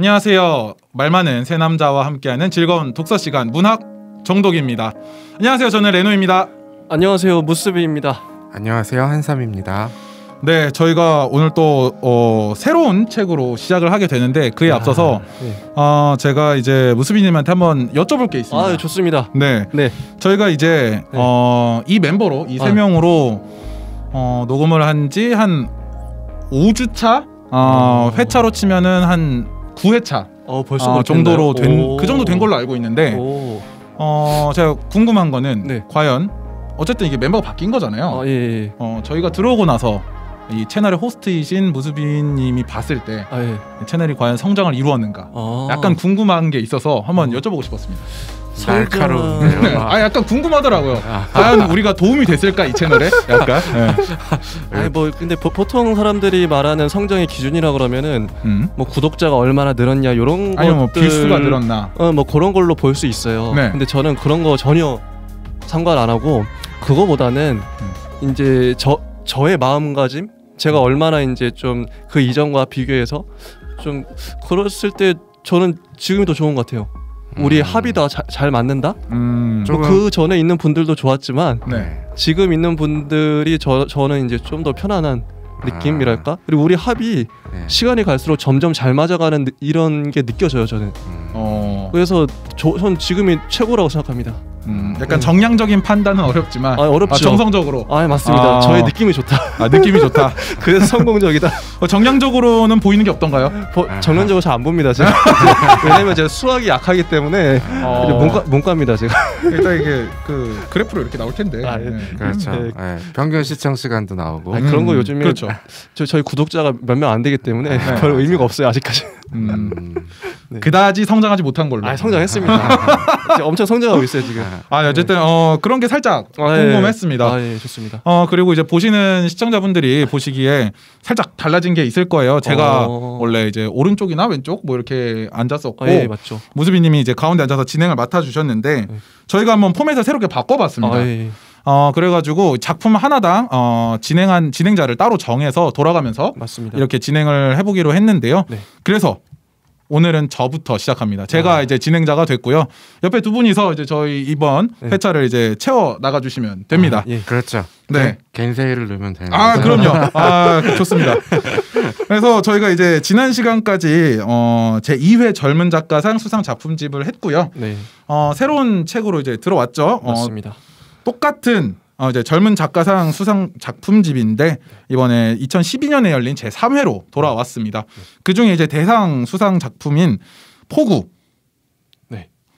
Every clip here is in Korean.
안녕하세요. 말 많은 세 남자와 함께하는 즐거운 독서 시간 문학 정독입니다. 안녕하세요. 저는 레노입니다. 안녕하세요. 무스비입니다. 안녕하세요. 한삼입니다. 네, 저희가 오늘 또 새로운 책으로 시작을 하게 되는데 그에 앞서서 제가 이제 무스비님한테 한번 여쭤볼 게 있습니다. 아, 좋습니다. 네, 저희가 이제 이 멤버로 이 세 명으로 녹음을 한 지 한 5주 차, 회차로 치면은 한 9회차 벌써 정도로 그 정도 된 걸로 알고 있는데 제가 궁금한 거는 과연 어쨌든 이게 멤버가 바뀐 거잖아요. 저희가 들어오고 나서 이 채널의 호스트이신 무스비님이 봤을 때 채널이 과연 성장을 이루었는가 약간 궁금한 게 있어서 한번 여쭤보고 싶었습니다. 날카로운데요. 약간 궁금하더라고요. 과연 우리가 도움이 됐을까 이 채널에? 약간. 근데 보통 사람들이 말하는 성장의 기준이라 그러면은 뭐 구독자가 얼마나 늘었냐 이런 아니면 뭐 뷰수가 늘었나? 뭐 그런 걸로 볼 수 있어요. 근데 저는 그런 거 전혀 상관 안 하고 그거보다는 이제 저의 마음가짐, 제가 얼마나 이제 좀 그 이전과 비교해서 좀 그랬을 때 저는 지금이 더 좋은 것 같아요. 우리 합이 다 잘 맞는다? 그 전에 있는 분들도 좋았지만 지금 있는 분들이 저는 이제 좀 더 편안한 느낌이랄까? 그리고 우리 합이 시간이 갈수록 점점 잘 맞아가는 이런 게 느껴져요, 저는. 그래서 전 지금이 최고라고 생각합니다. 약간 정량적인 판단은 어렵지만 어렵죠. 정성적으로. 맞습니다. 저의 느낌이 좋다. 느낌이 좋다. 그래서 성공적이다. 정량적으로는 보이는 게 없던가요? 정량적으로 잘 안 봅니다, 제가. 왜냐면 제가 수학이 약하기 때문에 문과입니다, 제가. 일단 이게 그 그래프로 이렇게 나올 텐데. 그렇죠. 평균 시청 시간도 나오고. 그런 거 요즘에 그렇죠. 저희 구독자가 몇 명 안 되기 때문에 별 의미가 없어요, 아직까지. 그다지 성장하지 못한 걸로. 성장했습니다. 엄청 성장하고 있어요 지금. 어쨌든 그런 게 살짝 궁금했습니다. 좋습니다. 그리고 이제 보시는 시청자분들이 보시기에 살짝 달라진 게 있을 거예요. 제가 원래 이제 오른쪽이나 왼쪽 뭐 이렇게 앉았었고, 맞죠. 무스비님이 이제 가운데 앉아서 진행을 맡아주셨는데 저희가 한번 포맷을 새롭게 바꿔봤습니다. 그래가지고 작품 하나당 진행자를 따로 정해서 돌아가면서 이렇게 진행을 해보기로 했는데요. 그래서 오늘은 저부터 시작합니다. 제가 이제 진행자가 됐고요. 옆에 두 분이서 이제 저희 이번 회차를 이제 채워 나가주시면 됩니다. 그렇죠. 겐세이를 넣으면 되는 그럼요. 좋습니다. 그래서 저희가 이제 지난 시간까지 제 2회 젊은 작가상 수상 작품집을 했고요. 새로운 책으로 이제 들어왔죠. 맞습니다. 똑같은 이제 젊은 작가상 수상 작품집인데 이번에 2012년에 열린 제 3회로 돌아왔습니다. 그중에 이제 대상 수상 작품인 포구,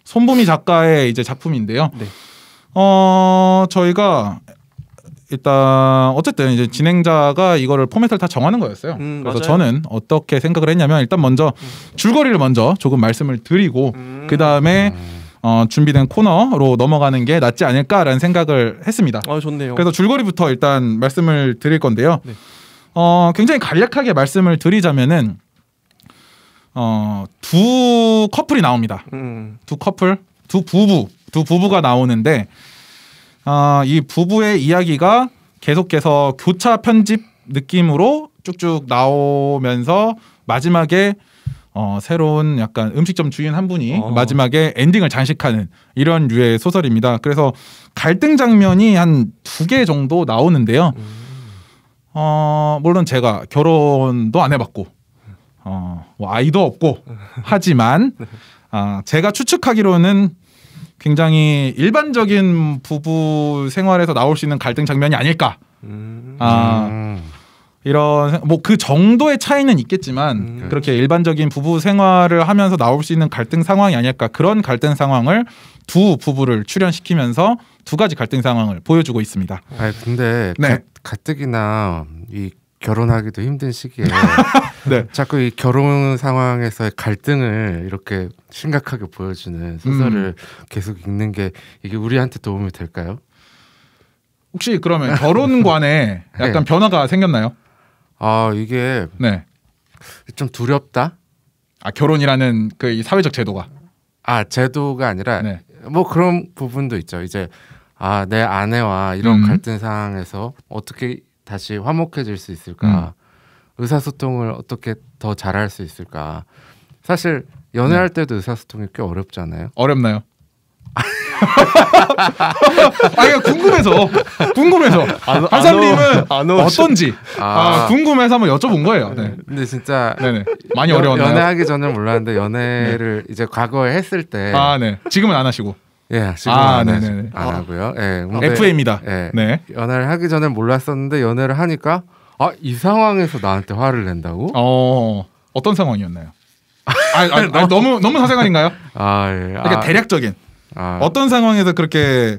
손보미 작가의 이제 작품인데요. 저희가 일단 어쨌든 이제 진행자가 이거를 포맷을 다 정하는 거였어요. 그래서 맞아요. 저는 어떻게 생각을 했냐면 일단 먼저 줄거리를 먼저 조금 말씀을 드리고 그 다음에 준비된 코너로 넘어가는 게 낫지 않을까라는 생각을 했습니다. 좋네요. 그래서 줄거리부터 일단 말씀을 드릴 건데요. 굉장히 간략하게 말씀을 드리자면은 두 커플이 나옵니다. 두 부부가 나오는데 이 부부의 이야기가 계속해서 교차 편집 느낌으로 쭉쭉 나오면서 마지막에 새로운 약간 음식점 주인 한 분이 마지막에 엔딩을 장식하는 이런 류의 소설입니다. 그래서 갈등 장면이 한 2개 정도 나오는데요. 물론 제가 결혼도 안 해봤고 뭐 아이도 없고 하지만 제가 추측하기로는 굉장히 일반적인 부부 생활에서 나올 수 있는 갈등 장면이 아닐까. 이런 뭐 그 정도의 차이는 있겠지만 그렇게 일반적인 부부 생활을 하면서 나올 수 있는 갈등 상황이 아닐까. 그런 갈등 상황을 두 부부를 출연시키면서 두 가지 갈등 상황을 보여주고 있습니다. 근데 가뜩이나 이 결혼하기도 힘든 시기에 자꾸 이 결혼 상황에서의 갈등을 이렇게 심각하게 보여주는 소설을 계속 읽는 게 이게 우리한테 도움이 될까요? 혹시 그러면 결혼관에 약간 변화가 생겼나요? 이게 좀 두렵다. 결혼이라는 그 이 사회적 제도가 제도가 아니라 뭐 그런 부분도 있죠. 이제 내 아내와 이런 갈등 상황에서 어떻게 다시 화목해질 수 있을까? 의사소통을 어떻게 더 잘할 수 있을까? 사실 연애할 때도 의사소통이 꽤 어렵잖아요. 어렵나요? 이거 궁금해서 한삼님은 어떤지 궁금해서 한번 여쭤본 거예요. 네. 근데 진짜 네네. 많이 어려웠나요? 연애하기 전에 몰랐는데 연애를 이제 과거에 했을 때 네. 지금은 안 하시고. 예, 지금은 안 하고요. 예, FM이다. 예, 네. 연애를 하기 전에 몰랐었는데 연애를 하니까 이 상황에서 나한테 화를 낸다고? 어떤 상황이었나요? 너무 사생활인가요? 예. 그러니까 대략적인. 어떤 상황에서 그렇게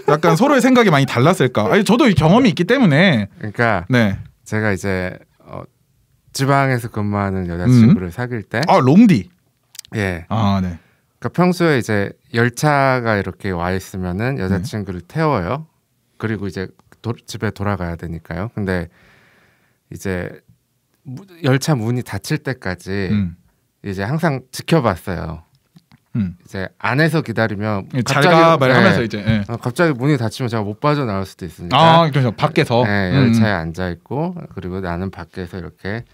약간 서로의 생각이 많이 달랐을까? 저도 이 경험이 있기 때문에. 그러니까 제가 이제 지방에서 근무하는 여자친구를 사귈 때. 롱디. 예. 네. 그러니까 평소에 이제 열차가 이렇게 와 있으면은 여자친구를 태워요. 그리고 이제 집에 돌아가야 되니까요. 근데 이제 열차 문이 닫힐 때까지 이제 항상 지켜봤어요. 이제 안에서 기다리면 잘가 말하면서 이제 갑자기 문이 닫히면 제가 못 빠져나올 수도 있으니까. 그래서 밖에서 열차에 앉아 있고 그리고 나는 밖에서 이렇게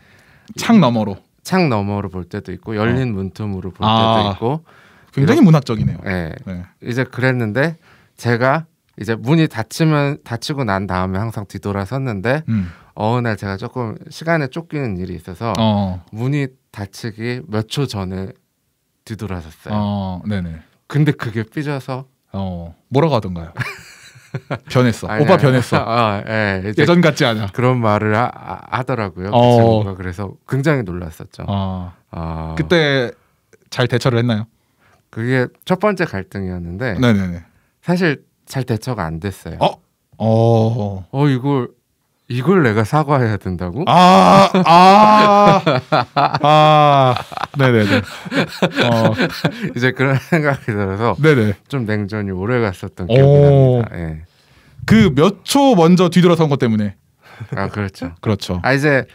창 너머로 볼 때도 있고 열린 문틈으로 볼 때도 있고. 굉장히 문학적이네요. 네. 이제 그랬는데 제가 이제 문이 닫히고 난 다음에 항상 뒤돌아섰는데 어느 날 제가 조금 시간에 쫓기는 일이 있어서 문이 닫히기 몇 초 전에 뒤돌아섰어요. 네네. 근데 그게 삐져서 뭐라고 하던가요? 변했어. 오빠 변했어. 예전 같지 않아. 그런 말을 하더라고요. 그 친구가. 그래서 굉장히 놀랐었죠. 그때 잘 대처를 했나요? 그게 첫 번째 갈등이었는데 네네네. 사실 잘 대처가 안 됐어요. 이걸 내가 사과해야 된다고? 네네네. 이제 그런 생각이 들어서 네네. 좀 냉전이 오래 갔었던 기억이 납니다. 예. 그 몇 초 먼저 뒤돌아선 것 때문에. 그렇죠. 그렇죠. 이제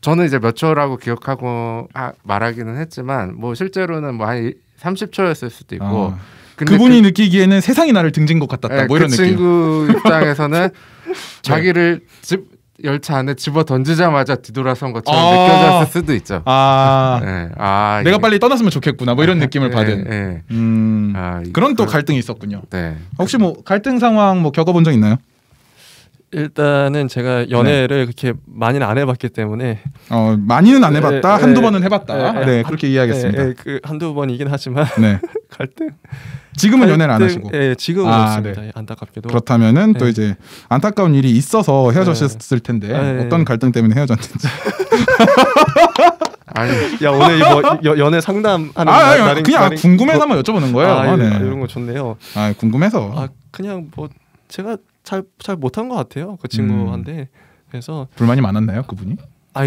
저는 이제 몇 초라고 기억하고 말하기는 했지만 뭐 실제로는 뭐 한 30초였을 수도 있고. 근데 그분이 느끼기에는 세상이 나를 등진 것 같았다. 뭐 이런 느낌. 친구 입장에서는 자기를 열차 안에 집어 던지자마자 뒤돌아선 것처럼 느껴졌을 수도 있죠. 내가 빨리 떠났으면 좋겠구나. 뭐 이런 느낌을 받은. 그런 또 갈등이 있었군요. 네. 혹시 뭐 갈등 상황 뭐 겪어본 적 있나요? 일단은 제가 연애를 그렇게 많이는 안 해봤기 때문에 많이는 안 해봤다. 한두 번은 해봤다. 그렇게 이해하겠습니다. 그 한두 번이긴 하지만 갈등. 지금은 연애를 안 하시고. 지금은 없습니다. 안타깝게도. 그렇다면은 또 이제 안타까운 일이 있어서 헤어졌을 텐데 어떤 갈등 때문에 헤어졌는지. 야 오늘 뭐 연애 상담하는 그냥 궁금해서 한번 여쭤보는 거예요. 이런 거 좋네요. 궁금해서. 그냥 뭐 제가 잘 못한 것 같아요. 그 친구한테. 그래서 불만이 많았나요, 그분이?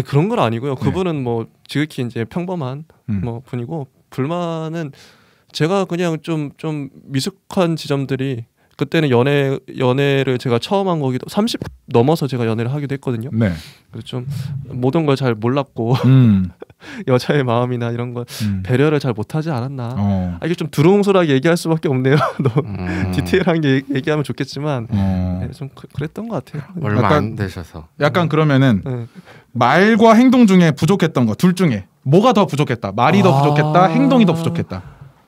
그런 건 아니고요. 그분은 뭐 지극히 이제 평범한 뭐 분이고 불만은 제가 그냥 좀 미숙한 지점들이 그때는 연애를 제가 처음 한 거기도 30 넘어서 제가 연애를 하기도 했거든요. 그래서 좀 모든 걸 잘 몰랐고 여자의 마음이나 이런 걸 배려를 잘 못하지 않았나. 이게 좀 두루뭉술하게 얘기할 수밖에 없네요. 너무 디테일하게 얘기하면 좋겠지만 좀 그랬던 것 같아요. 얼마 안 되셔서. 약간 그러면은 말과 행동 중에 부족했던 거 둘 중에 뭐가 더 부족했다. 말이 더 부족했다. 행동이 더 부족했다.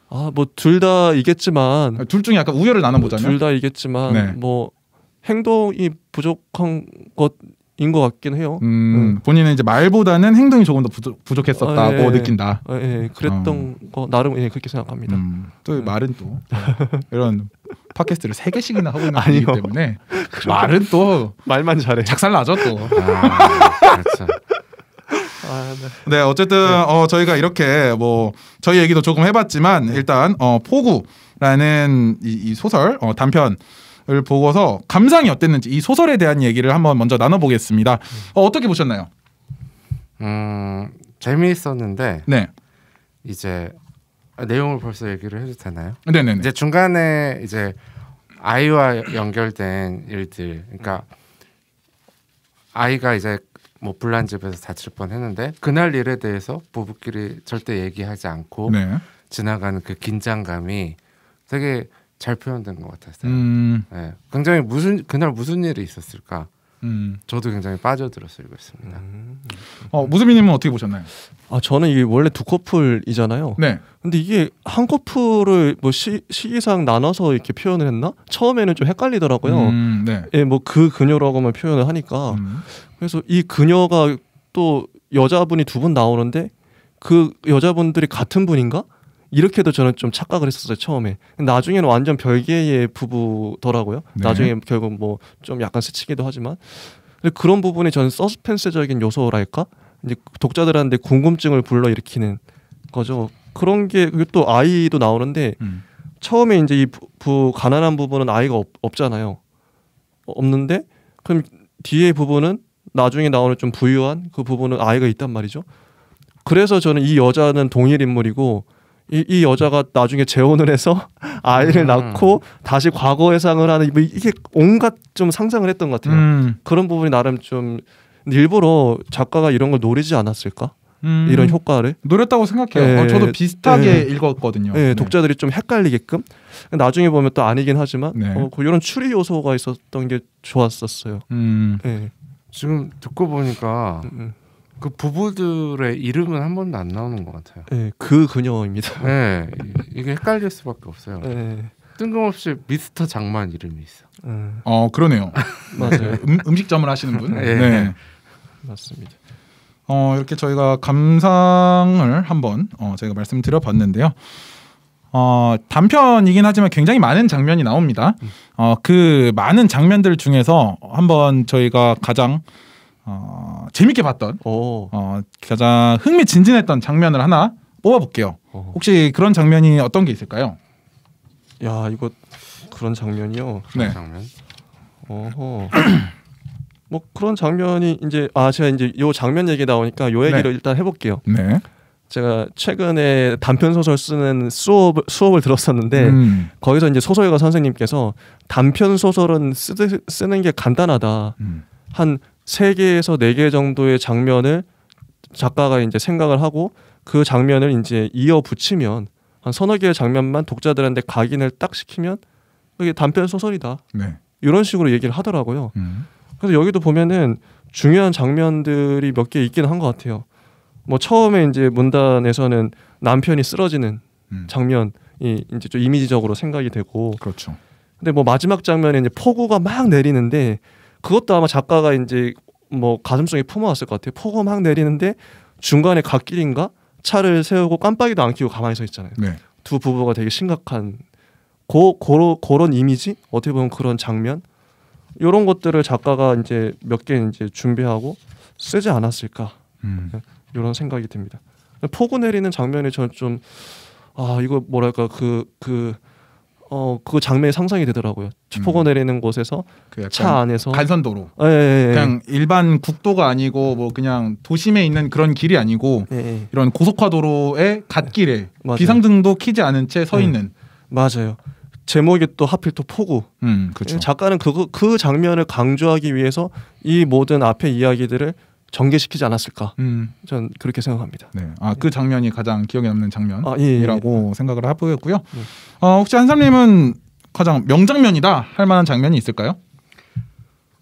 뭐 둘 다이겠지만 둘 중에 약간 우열을 나눠보자면 둘 다이겠지만 뭐 행동이 부족한 것인 것 같긴 해요. 본인은 이제 말보다는 행동이 조금 더 부족했었다고 느낀다. 그랬던 거 나름 그렇게 생각합니다. 또 말은 또 이런 팟캐스트를 3개씩이나 하고 있는 분이기 때문에 말은 또 말만 잘해. 작살나죠 또. 그렇죠. 네, 어쨌든 저희가 이렇게 뭐 저희 얘기도 조금 해봤지만 일단 포구라는 이 소설 단편을 보고서 감상이 어땠는지 이 소설에 대한 얘기를 한번 먼저 나눠보겠습니다. 어떻게 보셨나요? 재미있었는데 이제 내용을 벌써 얘기를 해도 되나요? 네네. 이제 중간에 이제 아이와 연결된 일들, 그러니까 아이가 이제 뭐 불난 집에서 다칠 뻔했는데 그날 일에 대해서 부부끼리 절대 얘기하지 않고 지나가는 그 긴장감이 되게 잘 표현된 것 같았어요. 굉장히 그날 무슨 일이 있었을까? 저도 굉장히 빠져들어서 읽었습니다. 무수비님은 어떻게 보셨나요? 저는 이게 원래 두 커플이잖아요. 네. 근데 이게 한 커플을 뭐 시기상 나눠서 이렇게 표현을 했나? 처음에는 좀 헷갈리더라고요. 네. 예, 뭐 그 그녀라고만 표현을 하니까. 그래서 이 그녀가 또 여자분이 두 분 나오는데 그 여자분들이 같은 분인가? 이렇게도 저는 좀 착각을 했었어요 처음에. 나중에는 완전 별개의 부부더라고요. 네. 나중에 결국 뭐 좀 약간 스치기도 하지만 근데 그런 부분이 저는 서스펜스적인 요소랄까? 이제 독자들한테 궁금증을 불러일으키는 거죠. 그런 게 또 아이도 나오는데 처음에 이제 이 가난한 부부는 아이가 없잖아요. 없는데 그럼 뒤에 부부는 나중에 나오는 좀 부유한 그 부부는 아이가 있단 말이죠. 그래서 저는 이 여자는 동일 인물이고 이 여자가 나중에 재혼을 해서 아이를 낳고 다시 과거 회상을 하는 이게 온갖 좀 상상을 했던 것 같아요. 그런 부분이 나름 좀 일부러 작가가 이런 걸 노리지 않았을까? 이런 효과를 노렸다고 생각해요. 저도 비슷하게 읽었거든요. 네, 독자들이 좀 헷갈리게끔. 나중에 보면 또 아니긴 하지만 이런 추리 요소가 있었던 게 좋았었어요. 네. 지금 듣고 보니까 그 부부들의 이름은 한 번도 안 나오는 것 같아요. 네, 그 그녀입니다. 네, 이게 헷갈릴 수밖에 없어요. 네. 뜬금없이 미스터 장만 이름이 있어. 그러네요. 맞아요. 음식점을 하시는 분. 네. 맞습니다. 이렇게 저희가 감상을 한번 저희가 말씀드려봤는데요. 단편이긴 하지만 굉장히 많은 장면이 나옵니다. 그 많은 장면들 중에서 한번 저희가 가장 재밌게 봤던 가장 흥미진진했던 장면을 하나 뽑아볼게요. 혹시 그런 장면이 어떤 게 있을까요? 야, 이거 그런 장면이요. 네. 장면. 뭐 그런 장면이 이제 제가 이제 요 장면 얘기 나오니까 요 얘기를 일단 해볼게요. 네. 제가 최근에 단편 소설 쓰는 수업을 들었었는데 거기서 이제 소설가 선생님께서 단편 소설은 쓰는 게 간단하다. 한 3개에서 4개 정도의 장면을 작가가 이제 생각을 하고 그 장면을 이제 이어 붙이면 한 서너 개의 장면만 독자들한테 각인을 딱 시키면 그게 단편 소설이다. 네. 이런 식으로 얘기를 하더라고요. 그래서 여기도 보면은 중요한 장면들이 몇 개 있긴 한 것 같아요. 뭐 처음에 이제 문단에서는 남편이 쓰러지는 장면이 이제 좀 이미지적으로 생각이 되고, 그렇죠. 근데 뭐 마지막 장면에 이제 폭우가 막 내리는데 그것도 아마 작가가 이제 뭐 가슴속에 품어왔을 것 같아요. 폭우가 막 내리는데 중간에 갓길인가 차를 세우고 깜빡이도 안 켜고 가만히 서 있잖아요. 네. 두 부부가 되게 심각한 그런 이미지, 어떻게 보면 그런 장면, 이런 것들을 작가가 이제 몇 개 이제 준비하고 쓰지 않았을까 이런 생각이 듭니다. 폭우 내리는 장면에 저는 좀 이거 뭐랄까 그 장면이 상상이 되더라고요. 폭우 내리는 곳에서 차 안에서 간선도로, 예. 그냥 일반 국도가 아니고 뭐 그냥 도심에 있는 그런 길이 아니고 이런 고속화도로의 갓길에 비상등도 켜지 않은 채 서 있는. 맞아요. 제목이 또 하필 또 폭우. 그렇죠. 작가는 그 장면을 강조하기 위해서 이 모든 앞의 이야기들을 전개시키지 않았을까. 전 그렇게 생각합니다. 네, 그 장면이 가장 기억에 남는 장면이라고 생각을 해보였고요. 혹시 한삼님은 가장 명장면이다 할 만한 장면이 있을까요?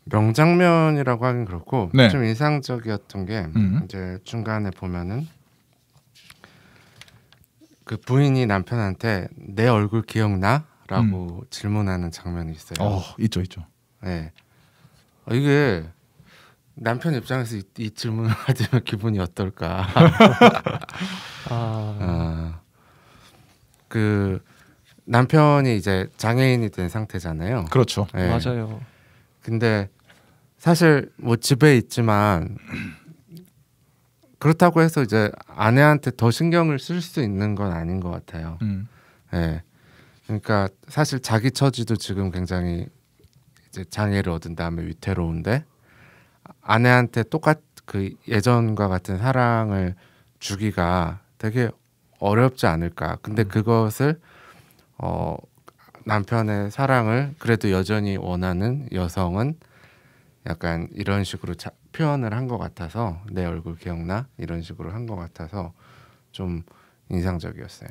명장면이라고 하긴 그렇고 좀 인상적이었던 게 이제 중간에 보면은 그 부인이 남편한테 내 얼굴 기억나? 라고 질문하는 장면이 있어요. 있죠. 네, 이게 남편 입장에서 이 질문을 받으면 기분이 어떨까? 그 남편이 이제 장애인이 된 상태잖아요. 그렇죠. 네. 맞아요. 근데 사실 뭐 집에 있지만 그렇다고 해서 이제 아내한테 더 신경을 쓸 수 있는 건 아닌 것 같아요. 네. 그러니까 사실 자기 처지도 지금 굉장히 이제 장애를 얻은 다음에 위태로운데 아내한테 그 예전과 같은 사랑을 주기가 되게 어렵지 않을까. 근데 그것을 남편의 사랑을 그래도 여전히 원하는 여성은 약간 이런 식으로 표현을 한 것 같아서 내 얼굴 기억나? 이런 식으로 한 것 같아서 좀 인상적이었어요.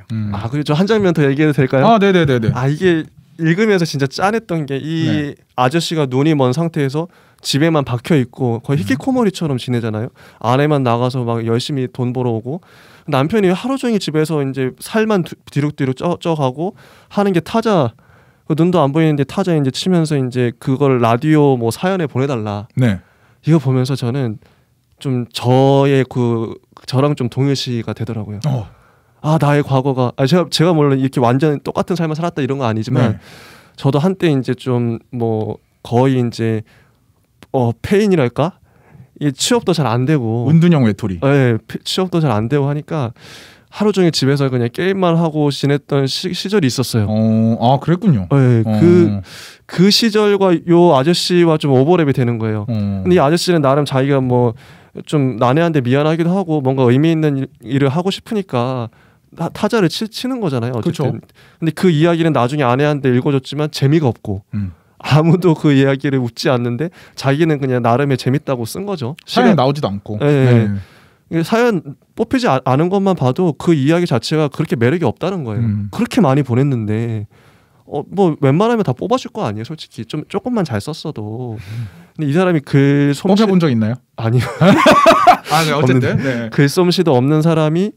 그리고 저 한 장면 더 얘기해도 될까요? 네네네네. 이게 읽으면서 진짜 짠했던 게 이 아저씨가 눈이 먼 상태에서 집에만 박혀 있고 거의 히키코모리처럼 지내잖아요. 아내만 나가서 막 열심히 돈 벌어오고 남편이 하루 종일 집에서 이제 살만 뒤룩뒤룩 쪄가고 하는 게 타자. 눈도 안 보이는데 타자 이제 치면서 이제 그걸 라디오 뭐 사연에 보내달라. 네. 이거 보면서 저는 좀 저랑 좀 동일시가 되더라고요. 아 나의 과거가 제가 물론 이렇게 완전 똑같은 삶을 살았다 이런 거 아니지만 네. 저도 한때 이제 좀 뭐 거의 이제 폐인이랄까? 이 취업도 잘 안 되고 은둔형 외톨이. 네, 취업도 잘 안 되고 하니까 하루 종일 집에서 그냥 게임만 하고 지냈던 시절이 있었어요. 아 그랬군요. 네, 그 시절과 요 아저씨와 좀 오버랩이 되는 거예요. 근데 이 아저씨는 나름 자기가 뭐 좀 난해한데 미안하기도 하고 뭔가 의미 있는 일을 하고 싶으니까 타자를 치는 거잖아요. 어쨌든. 그쵸? 근데 그 이야기는 나중에 아내한테 읽어줬지만 재미가 없고 아무도 그 이야기를 웃지 않는데 자기는 그냥 나름의 재밌다고 쓴 거죠. 사연 나오지도 않고. 네. 네. 사연 뽑히지 않은 것만 봐도 그 이야기 자체가 그렇게 매력이 없다는 거예요. 그렇게 많이 보냈는데 뭐 웬만하면 다 뽑아줄 거 아니에요, 솔직히. 좀 조금만 잘 썼어도. 근데 이 사람이 글 솜씨 뽑혀본 적 있나요? 아니요. 네, 어쨌든 네. 글솜씨도 없는 사람이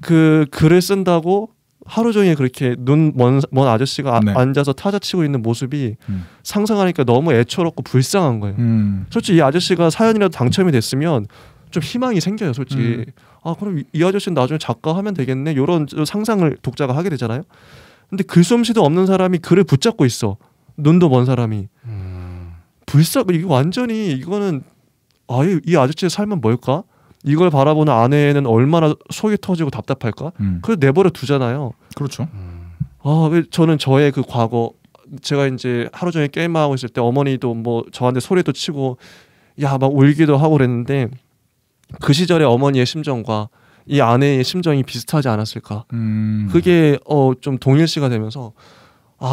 그 글을 쓴다고 하루 종일 그렇게 눈 먼 아저씨가 네. 앉아서 타자 치고 있는 모습이 상상하니까 너무 애처롭고 불쌍한 거예요. 솔직히 이 아저씨가 사연이라도 당첨이 됐으면 좀 희망이 생겨요, 솔직히. 아 그럼 이 아저씨는 나중에 작가 하면 되겠네. 이런 상상을 독자가 하게 되잖아요. 근데 글솜씨도 없는 사람이 글을 붙잡고 있어. 눈도 먼 사람이. 이거 완전히 이거는 이 아저씨의 삶은 뭘까? 이걸 바라보는 아내는 얼마나 속이 터지고 답답할까? 그래서 내버려 두잖아요. 그렇죠. 왜 저는 저의 그 과거 제가 이제 하루 종일 게임하고 있을 때 어머니도 뭐 저한테 소리도 치고 막 울기도 하고 그랬는데 그 시절의 어머니의 심정과 이 아내의 심정이 비슷하지 않았을까? 그게 좀 동일시가 되면서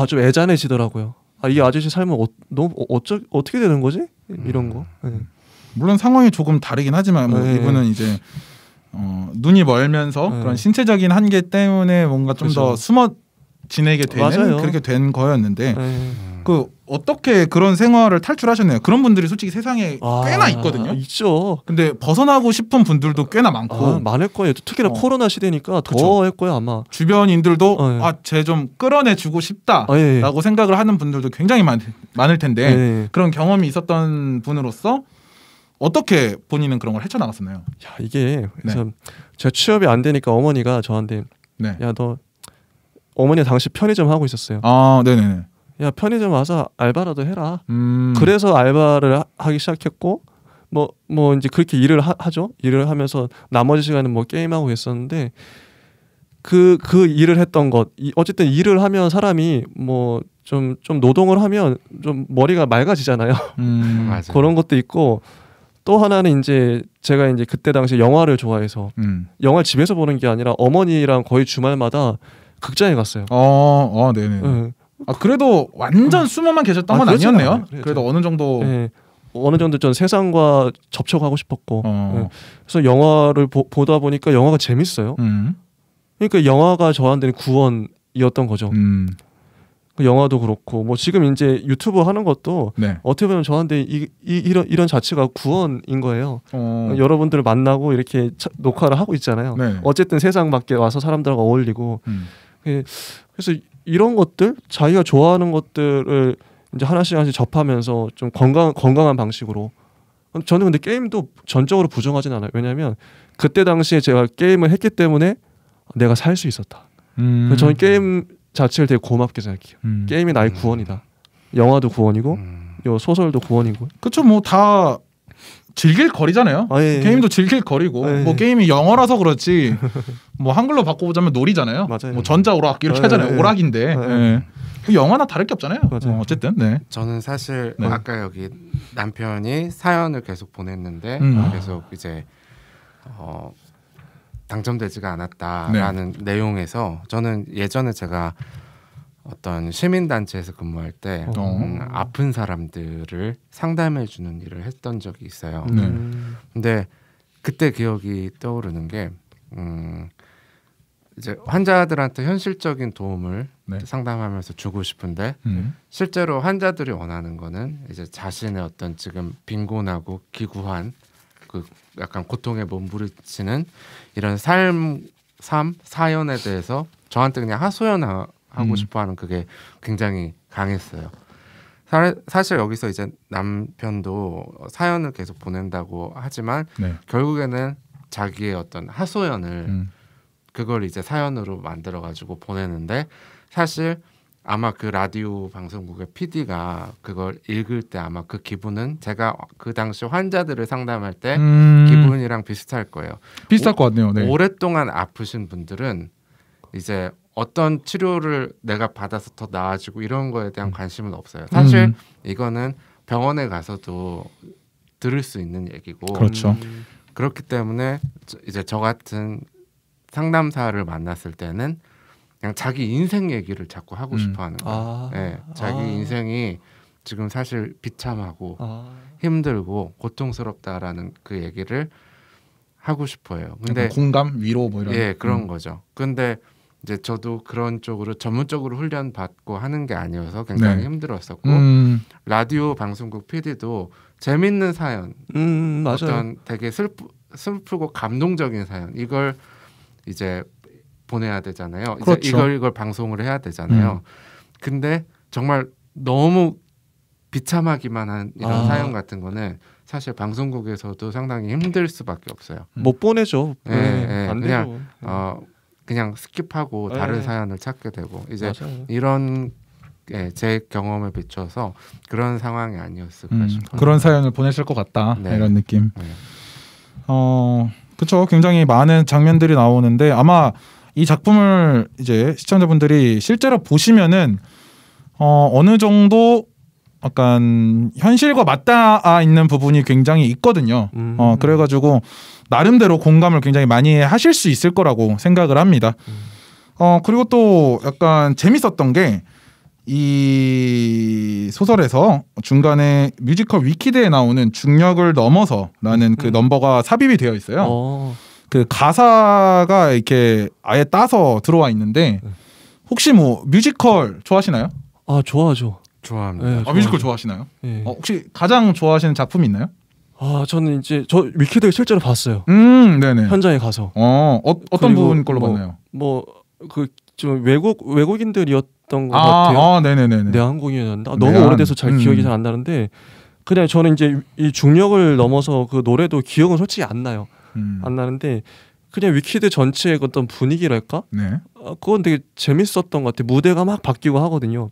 좀 애잔해지더라고요. 이 아저씨 삶은 너무 어떻게 되는 거지? 이런 거. 네. 물론 상황이 조금 다르긴 하지만 뭐 네. 이분은 이제 눈이 멀면서 네. 그런 신체적인 한계 때문에 뭔가 좀 더 숨어 지내게 되는 맞아요. 그렇게 된 거였는데 네. 그 어떻게 그런 생활을 탈출하셨나요? 그런 분들이 솔직히 세상에 꽤나 있거든요. 있죠. 근데 벗어나고 싶은 분들도 꽤나 많고 많을 거예요. 특히나 코로나 시대니까 더 할 거예요 아마. 주변인들도 쟤 좀 끌어내주고 싶다라고 생각을 하는 분들도 굉장히 많을 텐데 그런 경험이 있었던 분으로서 어떻게 본인은 그런 걸 헤쳐나갔었나요? 이게 그래서 제가 취업이 안 되니까 어머니가 저한테 야 너 어머니가 당시 편의점 하고 있었어요. 네네네. 야 편의점 와서 알바라도 해라. 그래서 알바를 하기 시작했고 뭐 이제 그렇게 일을 하죠. 일을 하면서 나머지 시간은 뭐 게임하고 있었는데 그 일을 했던 것 어쨌든 일을 하면 사람이 뭐 좀 노동을 하면 좀 머리가 맑아지잖아요. 그런 것도 있고 또 하나는 이제 제가 이제 그때 당시 영화를 좋아해서 영화를 집에서 보는 게 아니라 어머니랑 거의 주말마다 극장에 갔어요. 네네. 네. 그래도 완전 숨어만 계셨던 건 아니었네요. 그래도 어느 정도 전 세상과 접촉하고 싶었고 그래서 영화를 보다 보니까 영화가 재밌어요. 그러니까 영화가 저한테는 구원이었던 거죠. 그 영화도 그렇고 뭐 지금 이제 유튜브 하는 것도 어떻게 보면 저한테 이런 자체가 구원인 거예요. 여러분들을 만나고 이렇게 녹화를 하고 있잖아요. 어쨌든 세상 밖에 와서 사람들과 어울리고 그래서 이런 것들 자기가 좋아하는 것들을 이제 하나씩 접하면서 좀 건강한 방식으로 저는 근데 게임도 전적으로 부정하진 않아요. 왜냐하면 그때 당시에 제가 게임을 했기 때문에 내가 살 수 있었다. 그래서 저는 게임 자체를 되게 고맙게 생각해요. 게임이 나의 구원이다. 영화도 구원이고 요 소설도 구원이고. 그렇죠. 뭐 다 즐길 거리잖아요. 게임도 즐길 거리고 뭐 게임이 영어라서 그렇지 뭐 한글로 바꿔보자면 놀이잖아요. 맞아요. 뭐 전자오락 이렇게 하잖아요. 오락인데 영화나 다를 게 없잖아요. 어쨌든 저는 사실 아까 여기 남편이 사연을 계속 보냈는데 계속 이제 당첨되지가 않았다라는 내용에서 저는 예전에 제가 어떤 시민단체에서 근무할 때 아픈 사람들을 상담해주는 일을 했던 적이 있어요. 근데 그때 기억이 떠오르는 게 이제 환자들한테 현실적인 도움을 네. 상담하면서 주고 싶은데 실제로 환자들이 원하는 거는 이제 자신의 어떤 지금 빈곤하고 기구한 그 약간 고통에 몸부림치는 이런 사연에 대해서 저한테 그냥 하소연하고 싶어하는 그게 굉장히 강했어요. 사실 여기서 이제 남편도 사연을 계속 보낸다고 하지만 네. 결국에는 자기의 어떤 하소연을 그걸 이제 사연으로 만들어 가지고 보내는데 사실 아마 그 라디오 방송국의 PD가 그걸 읽을 때 아마 그 기분은 제가 그 당시 환자들을 상담할 때 기분이랑 비슷할 거예요. 비슷할 것 같네요. 네. 오랫동안 아프신 분들은 이제 어떤 치료를 내가 받아서 더 나아지고 이런 거에 대한 관심은 없어요. 사실 이거는 병원에 가서도 들을 수 있는 얘기고 그렇죠. 그렇기 때문에 이제 저 같은 상담사를 만났을 때는 그냥 자기 인생 얘기를 자꾸 하고 싶어하는 거예요. 네, 자기 인생이 지금 사실 비참하고 힘들고 고통스럽다라는 그 얘기를 하고 싶어요. 근데 공감, 위로 뭐 이런. 예, 그런 거죠. 근데 이제 저도 그런 쪽으로 전문적으로 훈련 받고 하는 게 아니어서 굉장히 네. 힘들었었고 라디오 방송국 PD도 재밌는 사연, 맞아요. 어떤 되게 슬프고 감동적인 사연 이걸 이제 보내야 되잖아요. 그렇죠. 이제 이걸 방송을 해야 되잖아요. 근데 정말 너무 비참하기만 한 이런 사연 같은 거는 사실 방송국에서도 상당히 힘들 수밖에 없어요. 못 보내죠. 네, 그냥 스킵하고 다른 사연을 찾게 되고 이제 맞아요. 이런 제 경험에 비춰서 그런 상황이 아니었을까 싶어요. 그런 사연을 보내실 것 같다. 네. 이런 느낌. 네. 그렇죠. 굉장히 많은 장면들이 나오는데 아마 이 작품을 이제 시청자분들이 실제로 보시면은 어느 정도 약간 현실과 맞닿아 있는 부분이 굉장히 있거든요. 그래가지고 나름대로 공감을 굉장히 많이 하실 수 있을 거라고 생각을 합니다. 그리고 또 약간 재밌었던 게 이 소설에서 중간에 뮤지컬 위키드에 나오는 중력을 넘어서라는 그 넘버가 삽입이 되어 있어요. 그 가사가 이렇게 아예 따서 들어와 있는데 혹시 뭐 뮤지컬 좋아하시나요? 아, 좋아하죠. 좋아합니다. 네, 뮤지컬 좋아하시나요? 네. 혹시 가장 좋아하시는 작품이 있나요? 저는 이제 저 위키드 실제로 봤어요. 네네. 현장에 가서. 어떤 부분 걸로 봤나요? 그 좀 외국인들이었던 것 같아요. 네네네. 내한공연이었나? 너무 오래돼서 잘 기억이 잘 안 나는데 그냥 저는 이제 이 중력을 넘어서 그 노래도 기억은 솔직히 안 나요. 안 나는데 그냥 위키드 전체의 어떤 분위기랄까? 네. 그건 되게 재밌었던 것 같아요. 무대가 막 바뀌고 하거든요.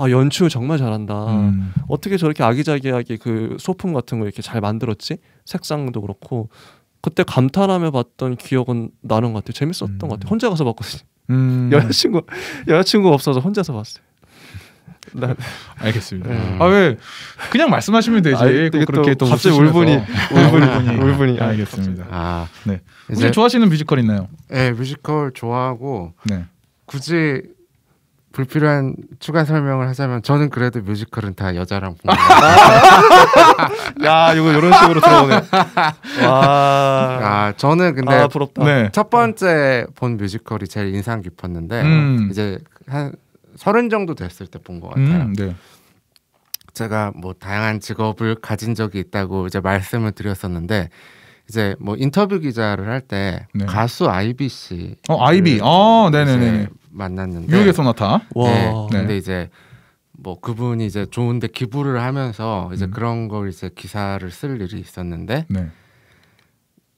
연출 정말 잘한다. 어떻게 저렇게 아기자기하게 그 소품 같은 거 이렇게 잘 만들었지? 색상도 그렇고 그때 감탄하며 봤던 기억은 나는 것 같아요. 재밌었던 것 같아요. 혼자 가서 봤거든요. 여자친구 없어서 혼자서 봤어요. 알겠습니다. 왜 그냥 말씀하시면 되지. 그렇게 또 갑자기 울분이. 알겠습니다. 네. 혹시 좋아하시는 뮤지컬 있나요? 네, 뮤지컬 좋아하고 굳이 불필요한 추가 설명을 하자면 저는 그래도 뮤지컬은 다 여자랑 보는 야, 이거 이런 식으로 들어오네. 와. 저는 근데 부럽다. 첫 번째 본 뮤지컬이 제일 인상 깊었는데 이제 한 30 정도 됐을 때 본 것 같아요. 네. 제가 뭐 다양한 직업을 가진 적이 있다고 이제 말씀을 드렸었는데 이제 뭐 인터뷰 기자를 할 때 가수 아이비 씨, 아이비, 네네네 만났는데 유혹의 소나타. 네. 근데 이제 뭐 그분이 이제 좋은데 기부를 하면서 이제 그런 걸 이제 기사를 쓸 일이 있었는데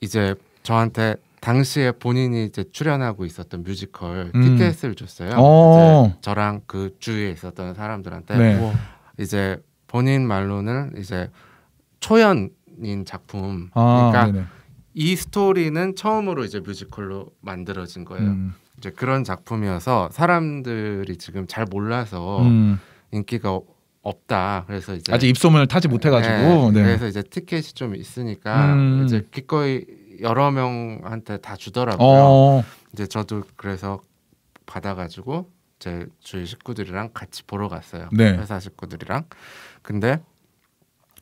이제 저한테 당시에 본인이 이제 출연하고 있었던 뮤지컬 티켓을 줬어요. 이제 저랑 그 주위에 있었던 사람들한테 이제 본인 말로는 이제 초연인 작품. 그러니까 이 스토리는 처음으로 이제 뮤지컬로 만들어진 거예요. 이제 그런 작품이어서 사람들이 지금 잘 몰라서 인기가 없다. 그래서 이제 아직 입소문을 타지 못해가지고. 그래서 이제 티켓이 좀 있으니까 이제 기꺼이 여러 명한테 다 주더라고요. 이제 저도 그래서 받아가지고 제 주위 식구들이랑 같이 보러 갔어요. 회사 식구들이랑. 근데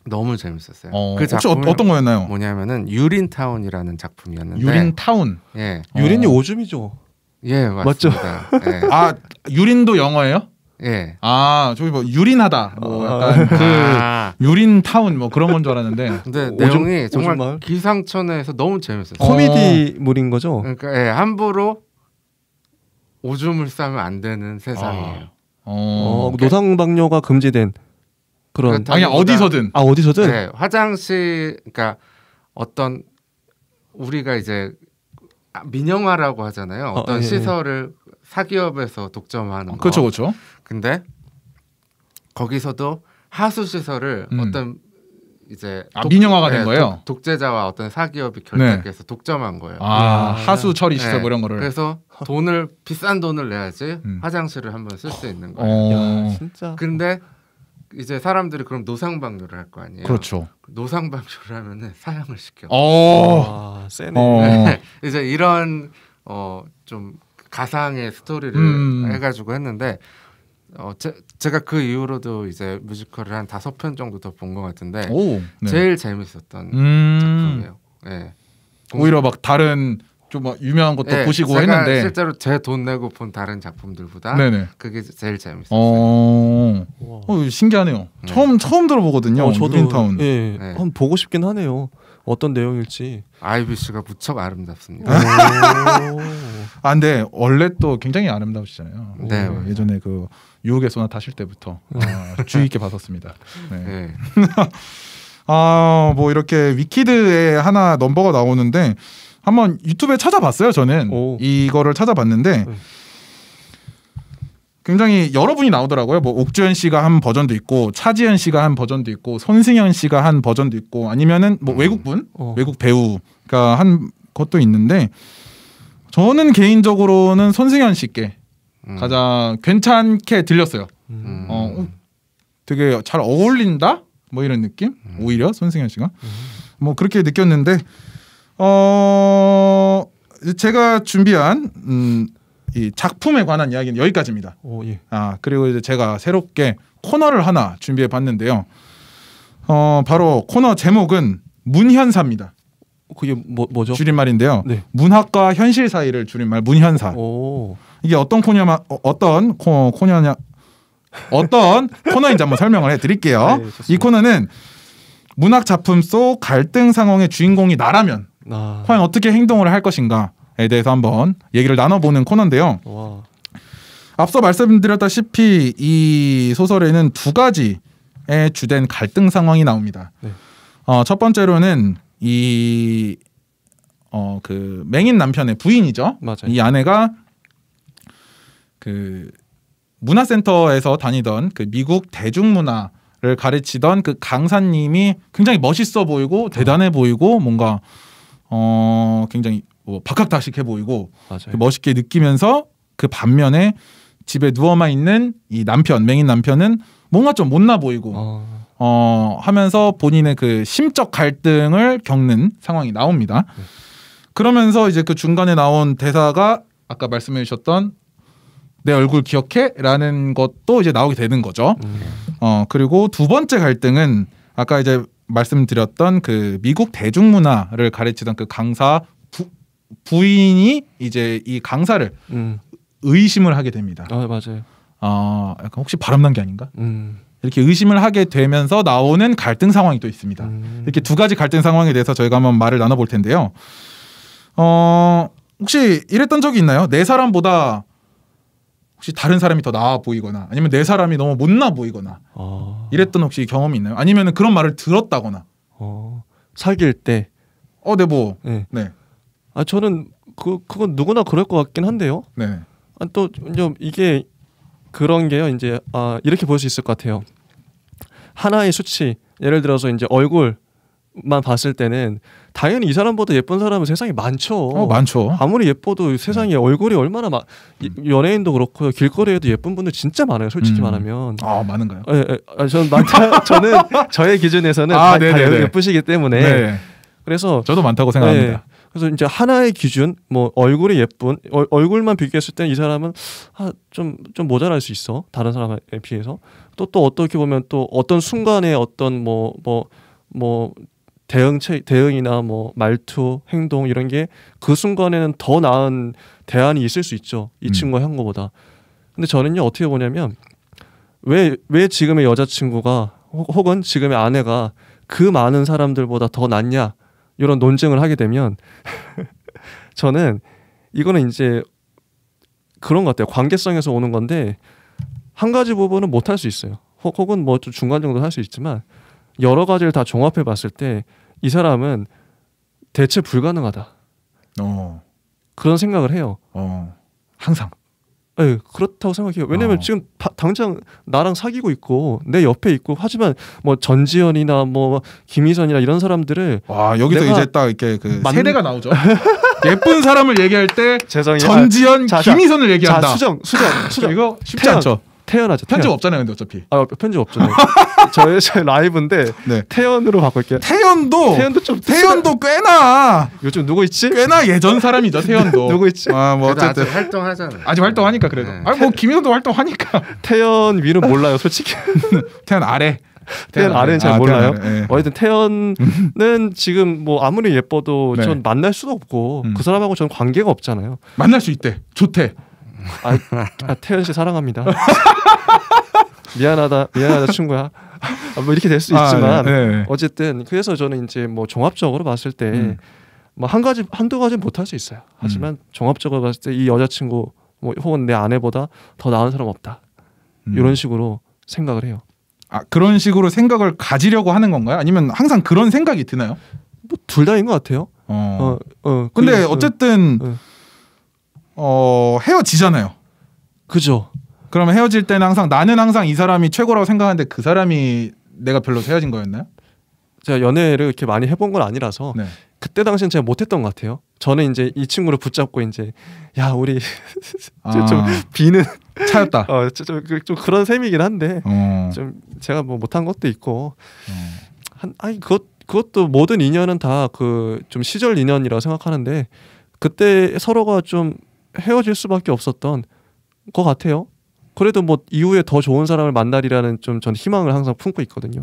너무 재밌었어요. 그 작품 혹시 어떤 거였나요? 뭐냐면은 유린타운이라는 작품이었는데. 유린타운. 예. 유린이 오줌이죠. 예, 맞습니다. 맞죠? 예. 아, 유린도 영어예요? 예. 아, 저기 뭐 유린하다. 뭐 약간 그 유린 타운 뭐 그런 건 줄 알았는데. 근데 내용이 정말 기상천외해서 너무 재밌었어요. 코미디물인 거죠? 그러니까 예, 함부로 오줌을 싸면 안 되는 세상이에요. 노상방뇨가 금지된 그런. 아니 어디서든. 아 어디서든. 네, 화장실 그러니까 어떤 우리가 이제 민영화라고 하잖아요. 어떤 시설을 사기업에서 독점하는 거. 그렇죠, 그렇죠. 근데 거기서도 하수 시설을 어떤 이제 민영화가 된 거예요. 독재자와 어떤 사기업이 결탁해서 독점한 거예요. 하수 처리 시설 뭐 이런 거를. 그래서 비싼 돈을 내야지 화장실을 한번 쓸 수 있는 거예요. 야, 진짜. 근데 이제 사람들이 그럼 노상방뇨를 할 거 아니에요. 그렇죠. 노상방뇨를 하면은 사형을 시켜. 세네. 이제 이런 좀 가상의 스토리를 해가지고 했는데 제가 그 이후로도 이제 뮤지컬을 한 5편 정도 더 본 것 같은데 제일 재밌었던 작품이에요. 네. 오히려 막 다른 좀 막 유명한 것도 보시고 제가 했는데 실제로 제 돈 내고 본 다른 작품들보다 그게 제일 재밌었어요. 신기하네요. 처음 들어보거든요. 저도 유린타운. 한번 보고 싶긴 하네요. 어떤 내용일지. 아이비 씨가 무척 아름답습니다. 근데 원래 또 굉장히 아름다우시잖아요. 네, 예전에 그 유혹의 소나타 하실 때부터 주의 있게 봤었습니다. 네. 뭐 이렇게 위키드에 하나 넘버가 나오는데 한번 유튜브에 찾아봤어요. 저는 이거를 찾아봤는데 굉장히 여러분이 나오더라고요. 뭐 옥주현 씨가 한 버전도 있고 차지현 씨가 한 버전도 있고 손승연 씨가 한 버전도 있고 아니면은 뭐 외국분, 외국 배우가 한 것도 있는데 저는 개인적으로는 손승연 씨께 가장 괜찮게 들렸어요. 되게 잘 어울린다? 뭐 이런 느낌? 오히려 손승연 씨가 뭐 그렇게 느꼈는데 제가 준비한 이 작품에 관한 이야기는 여기까지입니다. 그리고 이제 제가 새롭게 코너를 하나 준비해 봤는데요. 바로 코너 제목은 문현사입니다. 그게 뭐죠? 줄임말인데요. 네. 문학과 현실 사이를 줄임말 문현사. 이게 어떤 코너냐 어떤 코너인지 한번 설명을 해드릴게요. 네, 이 코너는 문학 작품 속 갈등 상황의 주인공이 나라면 과연 어떻게 행동을 할 것인가에 대해서 한번 얘기를 나눠보는 코너인데요. 앞서 말씀드렸다시피 이 소설에는 2가지의 주된 갈등 상황이 나옵니다. 네. 첫 번째로는 그 맹인 남편의 부인이죠. 맞아요. 이 아내가 그 문화센터에서 다니던 그 미국 대중문화를 가르치던 그 강사님이 굉장히 멋있어 보이고 대단해 보이고 뭔가 굉장히 박학다식해 보이고 멋있게 느끼면서 그 반면에 집에 누워만 있는 이 남편, 맹인 남편은 뭔가 좀 못나 보이고 하면서 본인의 그 심적 갈등을 겪는 상황이 나옵니다. 그러면서 이제 그 중간에 나온 대사가 아까 말씀해 주셨던 내 얼굴 기억해? 라는 것도 이제 나오게 되는 거죠. 그리고 2번째 갈등은 아까 이제 말씀드렸던 그 미국 대중문화를 가르치던 그 강사 부인이 이제 이 강사를 의심을 하게 됩니다. 맞아요. 약간 혹시 바람난 게 아닌가? 이렇게 의심을 하게 되면서 나오는 갈등 상황이 또 있습니다. 이렇게 2가지 갈등 상황에 대해서 저희가 한번 말을 나눠볼 텐데요. 혹시 이랬던 적이 있나요? 내 사람보다 혹시 다른 사람이 더 나아 보이거나 아니면 내 사람이 너무 못나 보이거나 이랬던 혹시 경험이 있나요? 아니면 그런 말을 들었다거나 사귈 때 네. 저는 그건 누구나 그럴 것 같긴 한데요. 네. 또 이게 그런 게요. 이제 이렇게 볼 수 있을 것 같아요. 하나의 수치, 예를 들어서 이제 얼굴만 봤을 때는 당연히 이 사람보다 예쁜 사람은 세상에 많죠. 많죠. 아무리 예뻐도 세상에 얼굴이 얼마나 연예인도 그렇고요. 길거리에도 예쁜 분들 진짜 많아요. 솔직히 말하면. 많은가요? 저는 저는 저의 기준에서는 다 예쁘시기 때문에. 네. 그래서 저도 많다고 생각합니다. 네. 그래서 이제 하나의 기준, 뭐 얼굴이 예쁜 얼굴만 비교했을 때 이 사람은 좀 모자랄 수 있어. 다른 사람에 비해서. 또 어떻게 보면 또 어떤 순간에 어떤 뭐 대응이나 뭐 말투, 행동 이런 게 그 순간에는 더 나은 대안이 있을 수 있죠. 이 친구가 한 거보다. 근데 저는요 어떻게 보냐면 왜 지금의 여자친구가 혹은 지금의 아내가 그 많은 사람들보다 더 낫냐 이런 논쟁을 하게 되면 저는 이거는 이제 그런 것 같아요. 관계성에서 오는 건데 한 가지 부분은 못 할 수 있어요. 혹은 뭐 좀 중간 정도 할 수 있지만 여러 가지를 다 종합해 봤을 때 이 사람은 대체 불가능하다. 그런 생각을 해요. 항상. 네, 그렇다고 생각해요. 왜냐면 지금 당장 나랑 사귀고 있고 내 옆에 있고 하지만 뭐 전지현이나 뭐 김희선이나 이런 사람들을 와 여기서 이제 딱 이렇게 그 세대가 나오죠. 예쁜 사람을 얘기할 때 전지현, 김희선을 얘기한다. 수정. 이거 쉽지 않죠. 태연하죠. 편집 없잖아요, 근데 어차피. 편집 없죠. 저희 라이브인데 네. 태연으로 바꿀게요. 태연도 꽤나 요즘 누구 있지? 꽤나 예전 사람이죠, 태연도. 누구 있지? 뭐 어쨌든 아직 활동하잖아요. 아직 활동하니까 그래도. 네. 뭐 김희선도 활동하니까. 태연 위는 몰라요, 솔직히. 태연 아래. 태연 아래는 잘 몰라요. 네. 어쨌든 태연은 지금 뭐 아무리 예뻐도 네. 전 만날 수도 없고 그 사람하고 전 관계가 없잖아요. 만날 수 있대. 좋대. 태연 씨 사랑합니다. 미안하다 친구야. 뭐 이렇게 될 수 있지만 네. 어쨌든 그래서 저는 이제 뭐 종합적으로 봤을 때 뭐 한두 가지는 못 할 수 있어요. 하지만 종합적으로 봤을 때 이 여자친구 뭐 혹은 내 아내보다 더 나은 사람 없다. 이런 식으로 생각을 해요. 그런 식으로 생각을 가지려고 하는 건가요? 아니면 항상 그런 생각이 드나요? 뭐 둘 다인 것 같아요. 근데 어쨌든 헤어지잖아요. 그죠. 그러면 헤어질 때는 나는 항상 이 사람이 최고라고 생각하는데 그 사람이 내가 별로서 헤어진 거였나요? 제가 연애를 이렇게 많이 해본 건 아니라서 네. 그때 당시엔 제가 못했던 것 같아요. 저는 이제 이 친구를 붙잡고 이제 야 우리 좀 비는 차였다. 좀 그런 셈이긴 한데 좀 제가 뭐 못한 것도 있고 그것도 모든 인연은 다 그 좀 시절 인연이라고 생각하는데 그때 서로가 좀 헤어질 수밖에 없었던 것 같아요. 그래도 뭐 이후에 더 좋은 사람을 만나리라는 좀 전 희망을 항상 품고 있거든요.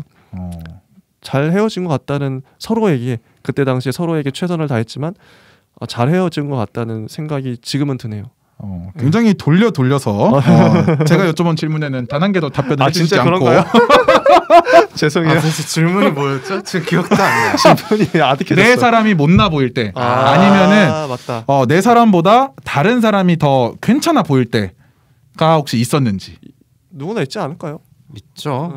잘 헤어진 것 같다는 서로에게 그때 당시에 서로에게 최선을 다했지만 잘 헤어진 것 같다는 생각이 지금은 드네요. 굉장히 돌려서 제가 여쭤본 질문에는 단 한 개도 답변을 해주시지 않고 죄송해요. 그래서 질문이 뭐였죠? 지금 기억도 안 나요. 질문이 아득해졌어. 내 사람이 못나 보일 때 아니면은 맞다. 내 사람보다 다른 사람이 더 괜찮아 보일 때가 혹시 있었는지. 누구나 있지 않을까요? 있죠.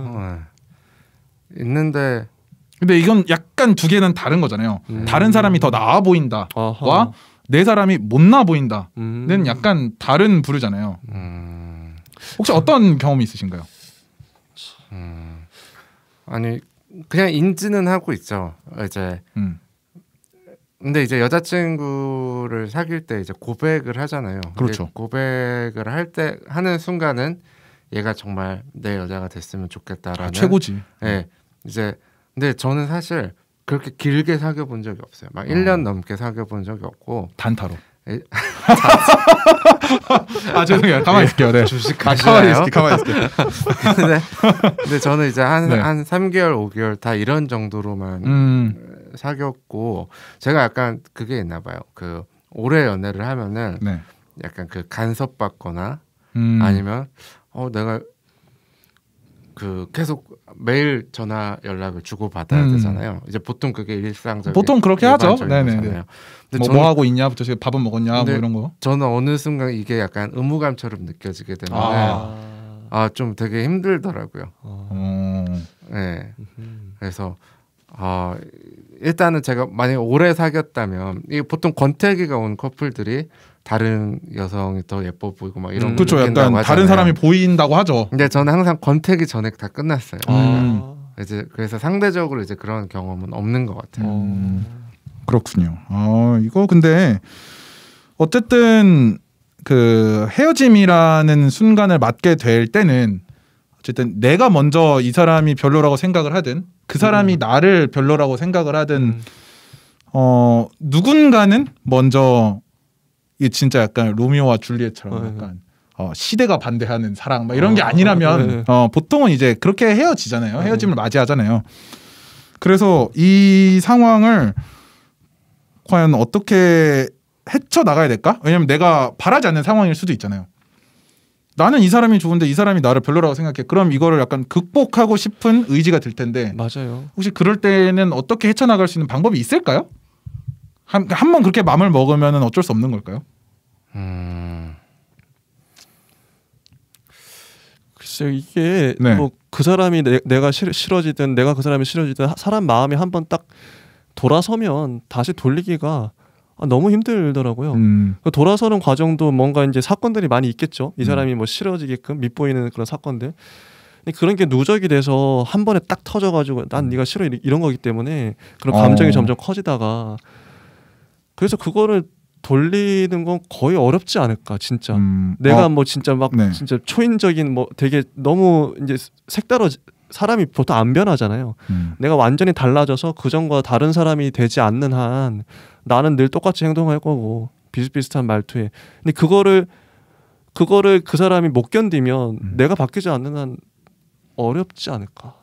있는데 근데 이건 약간 두 개는 다른 거잖아요. 다른 사람이 더 나아 보인다와 내 사람이 못나 보인다는 약간 다른 부류잖아요. 혹시 어떤 경험이 있으신가요? 아니 그냥 인지는 하고 있죠. 이제 근데 이제 여자친구를 사귈 때 이제 고백을 하잖아요. 그렇죠. 고백을 하는 순간은 얘가 정말 내 여자가 됐으면 좋겠다라는 최고지. 네, 이제 근데 저는 사실 그렇게 길게 사귀어 본 적이 없어요. 막 1년 넘게 사귀어 본 적이 없고 단타로. 죄송해요. 가만히 있을게요. 네. 주식하시나요? 가만히 있을게요. 근데 저는 이제 한 3개월, 5개월 다 이런 정도로만 사귀었고 제가 약간 그게 있나 봐요. 그 오래 연애를 하면은 약간 그 간섭받거나 아니면 내가 그 계속 매일 전화 연락을 주고 받아야 되잖아요. 이제 보통 그게 일상적인 보통 그렇게 하죠. 네네네. 뭐 하고 있냐부터 밥은 먹었냐 뭐 이런 거. 저는 어느 순간 이게 약간 의무감처럼 느껴지게 되면 좀 되게 힘들더라고요. 네. 그래서 일단은 제가 만약에 오래 사귀었다면 이게 보통 권태기가 온 커플들이 다른 여성이 더 예뻐 보이고 막 이런 그렇죠. 약간 하잖아요. 다른 사람이 보인다고 하죠. 근데 저는 항상 권태기 전에 다 끝났어요. 이제 그래서 상대적으로 이제 그런 경험은 없는 것 같아요. 그렇군요. 이거 근데 어쨌든 그 헤어짐이라는 순간을 맞게 될 때는 어쨌든 내가 먼저 이 사람이 별로라고 생각을 하든 그 사람이 나를 별로라고 생각을 하든 누군가는 먼저 이게 진짜 약간 로미오와 줄리엣처럼 약간 시대가 반대하는 사랑 막 이런 게 아니라면 보통은 이제 그렇게 헤어지잖아요. 헤어짐을 맞이하잖아요. 그래서 이 상황을 과연 어떻게 헤쳐나가야 될까? 왜냐면 내가 바라지 않는 상황일 수도 있잖아요. 나는 이 사람이 좋은데 이 사람이 나를 별로라고 생각해. 그럼 이거를 약간 극복하고 싶은 의지가 들 텐데. 맞아요. 혹시 그럴 때는 어떻게 헤쳐나갈 수 있는 방법이 있을까요? 한 번 그렇게 마음을 먹으면 어쩔 수 없는 걸까요? 글쎄요, 이게 네. 뭐 그 사람이 내가 싫어지든 내가 그 사람이 싫어지든 사람 마음이 한번 딱 돌아서면 다시 돌리기가 너무 힘들더라고요. 돌아서는 과정도 뭔가 이제 사건들이 많이 있겠죠. 이 사람이 뭐 싫어지게끔 밉보이는 그런 사건들. 그런 게 누적이 돼서 한 번에 딱 터져가지고 난 네가 싫어 이런 거기 때문에 그런 감정이 점점 커지다가 그래서 그거를 돌리는 건 거의 어렵지 않을까 진짜. 내가 뭐 진짜 막 네. 진짜 초인적인 뭐 되게 너무 이제 색다르 사람이 보통 안 변하잖아요. 내가 완전히 달라져서 그전과 다른 사람이 되지 않는 한 나는 늘 똑같이 행동할 거고 비슷비슷한 말투에. 근데 그거를 그 사람이 못 견디면 내가 바뀌지 않는 한 어렵지 않을까.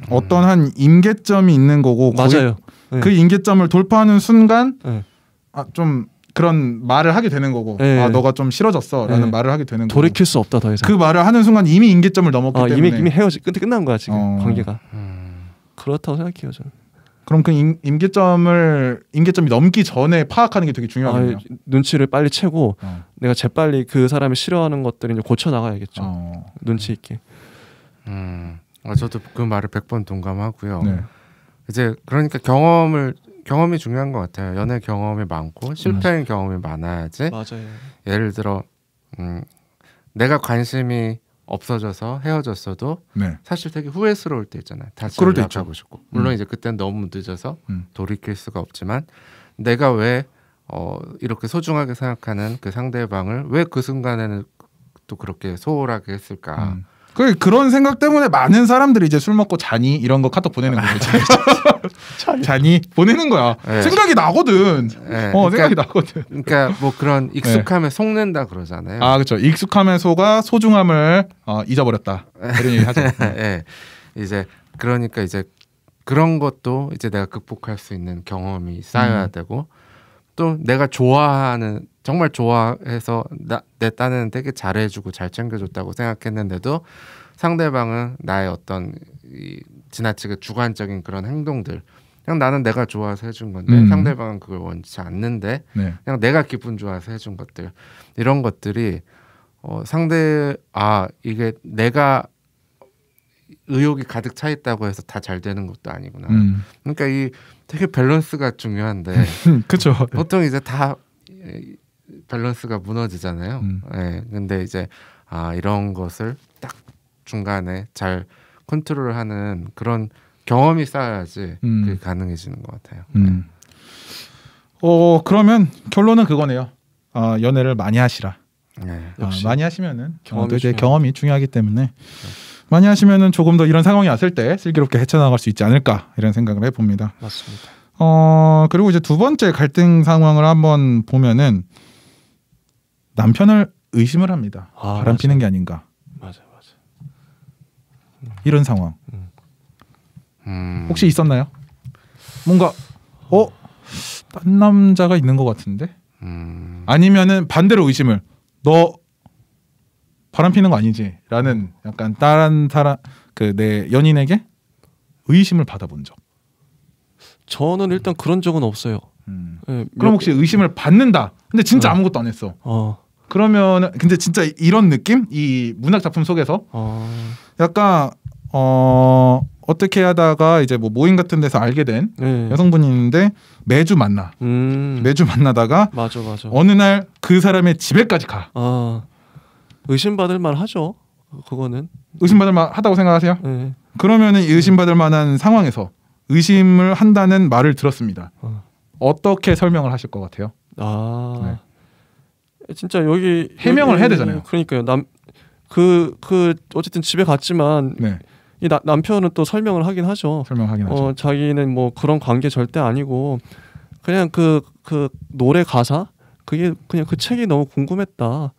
어떤 한 임계점이 있는 거고 맞아요. 네. 그 임계점을 돌파하는 순간 네. 좀 그런 말을 하게 되는 거고 네. 너가 좀 싫어졌어라는 네. 말을 하게 되는 거고 돌이킬 수 없다 더 이상. 그 말을 하는 순간 이미 임계점을 넘었기 때문에 이미 끝난 거야 지금 관계가. 그렇다고 생각해요 저는. 그럼 그 임계점이 넘기 전에 파악하는 게 되게 중요하겠네요. 눈치를 빨리 채고 내가 재빨리 그 사람이 싫어하는 것들을 이제 고쳐 나가야겠죠. 눈치 있게. 저도 그 말을 100번 동감하고요. 네. 이제 그러니까 경험이 중요한 것 같아요. 연애 경험이 많고 실패한 경험이 많아야지. 맞아요. 예를 들어 내가 관심이 없어져서 헤어졌어도 네. 사실 되게 후회스러울 때 있잖아요. 다시 연락하고 싶고. 물론 이제 그때는 너무 늦어서 돌이킬 수가 없지만 내가 왜 이렇게 소중하게 생각하는 그 상대방을 왜 그 순간에는 또 그렇게 소홀하게 했을까. 그런 생각 때문에 많은 사람들이 이제 술 먹고 자니 이런 거 카톡 보내는 거예요. 자니 보내는 거야. 네. 생각이 나거든. 네. 생각이 나거든. 그러니까 뭐 그런 익숙함에 네. 속는다 그러잖아요. 그렇죠. 익숙함에 속아 소중함을 잊어버렸다. 이런 얘기 하죠. 네. 이제 그러니까 이제 그런 것도 이제 내가 극복할 수 있는 경험이 쌓여야 되고 또 내가 좋아하는 정말 좋아해서 내 딴에는 되게 잘해주고 잘 챙겨줬다고 생각했는데도 상대방은 나의 어떤 지나치게 주관적인 그런 행동들 그냥 나는 내가 좋아서 해준 건데 상대방은 그걸 원치 않는데 네. 그냥 내가 기분 좋아서 해준 것들 이런 것들이 이게 내가 의욕이 가득 차 있다고 해서 다 잘 되는 것도 아니구나. 그러니까 이 되게 밸런스가 중요한데 그렇죠. 보통 이제 다 밸런스가 무너지잖아요. 네, 근데 이제 이런 것을 딱 중간에 잘 컨트롤하는 그런 경험이 쌓여야지 그게 가능해지는 것 같아요. 네. 그러면 결론은 그거네요. 연애를 많이 하시라. 네. 많이 하시면은 경험이 중요하기 때문에 많이 하시면은 조금 더 이런 상황이 왔을 때 슬기롭게 헤쳐나갈 수 있지 않을까 이런 생각을 해봅니다. 맞습니다. 그리고 이제 두 번째 갈등 상황을 한번 보면은 남편을 의심을 합니다. 바람 피는 게 아닌가. 맞아. 이런 상황. 혹시 있었나요? 뭔가 딴 남자가 있는 것 같은데? 아니면은 반대로 의심을 너 바람 피는 거 아니지? 라는 약간 다른 사람 내 연인에게 의심을 받아본 적. 저는 일단 그런 적은 없어요. 네, 그럼 혹시 의심을 받는다. 근데 진짜 아무것도 안 했어. 그러면 근데 진짜 이런 느낌? 이 문학 작품 속에서 약간 어떻게 하다가 이제 뭐 모임 같은 데서 알게 된 여성분이 있는데 매주 만나다가 맞아. 어느 날 그 사람의 집에까지 가. 의심받을 만 하죠. 그거는 의심받을 만 하다고 생각하세요? 네. 그러면은 의심받을 만한 상황에서 의심을 한다는 말을 들었습니다. 어떻게 설명을 하실 것 같아요? 네. 진짜 여기 해명을 해야 되잖아요. 그러니까요. 어쨌든 집에 갔지만 네. 이 남편은 또 설명을 하긴 하죠. 하죠. 자기는 뭐 그런 관계 절대 아니고 그냥 그 노래 가사 그게 그냥 그 책이 너무 궁금했다.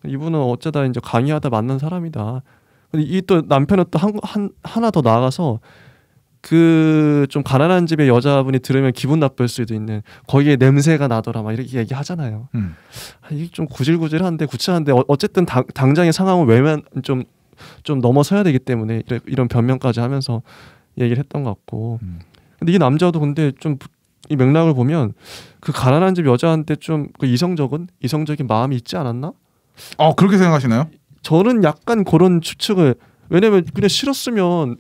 이분은 어쩌다 이제 강의하다 만난 사람이다. 이 또 남편은 또 하나 더 나아가서 그 좀 가난한 집의 여자분이 들으면 기분 나쁠 수도 있는 거기에 냄새가 나더라 막 이렇게 얘기하잖아요. 이게 좀 구질구질한데 구차한데 어쨌든 당장의 상황을 외면 좀 넘어서야 되기 때문에 이런 변명까지 하면서 얘기를 했던 것 같고. 근데 이 남자도 근데 좀 이 맥락을 보면 그 가난한 집 여자한테 좀 그 이성적인 마음이 있지 않았나? 그렇게 생각하시나요? 저는 약간 그런 추측을, 왜냐면 그냥 싫었으면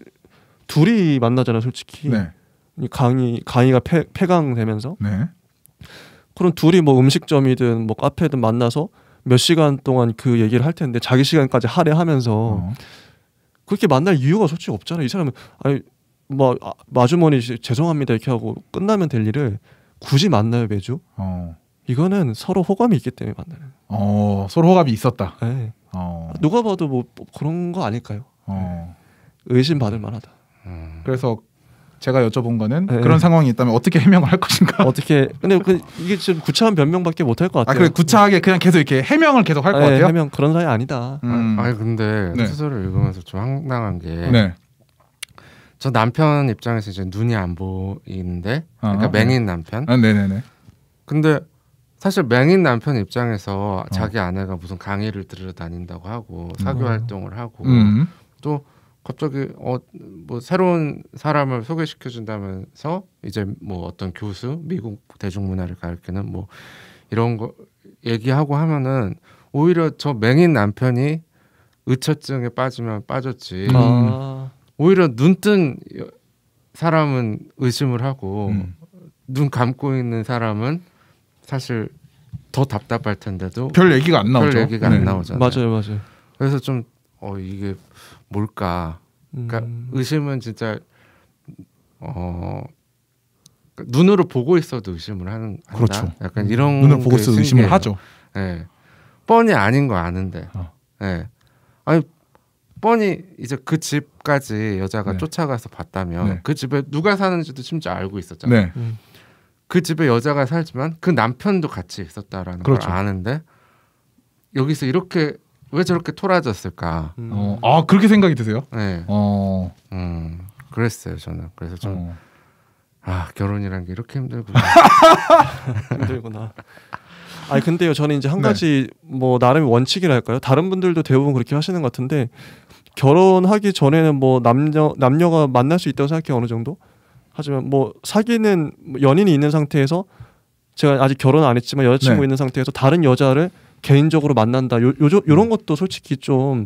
둘이 만나잖아 솔직히. 네. 강의가 폐강되면서. 네. 그럼 둘이 뭐 음식점이든 뭐 카페든 만나서 몇 시간 동안 그 얘기를 할 텐데 자기 시간까지 할애하면서 그렇게 만날 이유가 솔직히 없잖아. 이 사람은 아니 뭐 마주머니 죄송합니다 이렇게 하고 끝나면 될 일을 굳이 만나요 매주? 이거는 서로 호감이 있기 때문에 만나는. 서로 호감이 있었다. 네. 누가 봐도 뭐 그런 거 아닐까요? 의심 받을 만하다. 그래서 제가 여쭤본 거는 그런 상황이 있다면 어떻게 해명을 할 것인가? 근데 이게 지금 구차한 변명밖에 못 할 것 같아요. 그래 구차하게 그냥 계속 이렇게 해명을 계속 할 것 같아요. 해명 그런 사이 아니다. 아니 근데 소설을 읽으면서 좀 황당한 게 저 남편 입장에서 이제 눈이 안 보이는데, 그러니까 맹인 남편. 네네네. 근데 사실 맹인 남편 입장에서 자기 아내가 무슨 강의를 들으러 다닌다고 하고 사교 활동을 하고 또 갑자기 뭐 새로운 사람을 소개시켜 준다면서 이제 뭐 어떤 교수, 미국 대중문화를 가르치는 뭐 이런 거 얘기하고 하면은 오히려 저 맹인 남편이 의처증에 빠지면 빠졌지. 오히려 눈뜬 사람은 의심을 하고 눈 감고 있는 사람은 사실 더 답답할 텐데도 별 얘기가 안 나오죠. 별 얘기가 안 나오잖아요. 맞아요. 그래서 좀 이게 뭘까? 그러니까 의심은 진짜 눈으로 보고 있어도 의심을 한다. 그렇죠. 약간 이런 눈을 보고 있어도 의심을 하죠. 네. 뻔히 아닌 거 아는데. 네. 아니 뻔히 이제 그 집까지 여자가 쫓아가서 봤다면 그 집에 누가 사는지도 심지어 알고 있었잖아요. 그 집에 여자가 살지만 그 남편도 같이 있었다라는 걸 아는데 여기서 이렇게 왜 저렇게 토라졌을까? 그렇게 생각이 드세요? 네. 그랬어요 저는. 그래서 좀 결혼이란 게 이렇게 힘들구나. 힘들구나. 아니 근데요 저는 이제 한 가지 뭐 나름의 원칙이랄까요? 다른 분들도 대부분 그렇게 하시는 것 같은데 결혼하기 전에는 뭐 남녀가 만날 수 있다고 생각해요 어느 정도. 하지만 뭐 사귀는 연인이 있는 상태에서 제가 아직 결혼 안 했지만 여자친구 있는 상태에서 다른 여자를 개인적으로 만난다. 요런 것도 솔직히 좀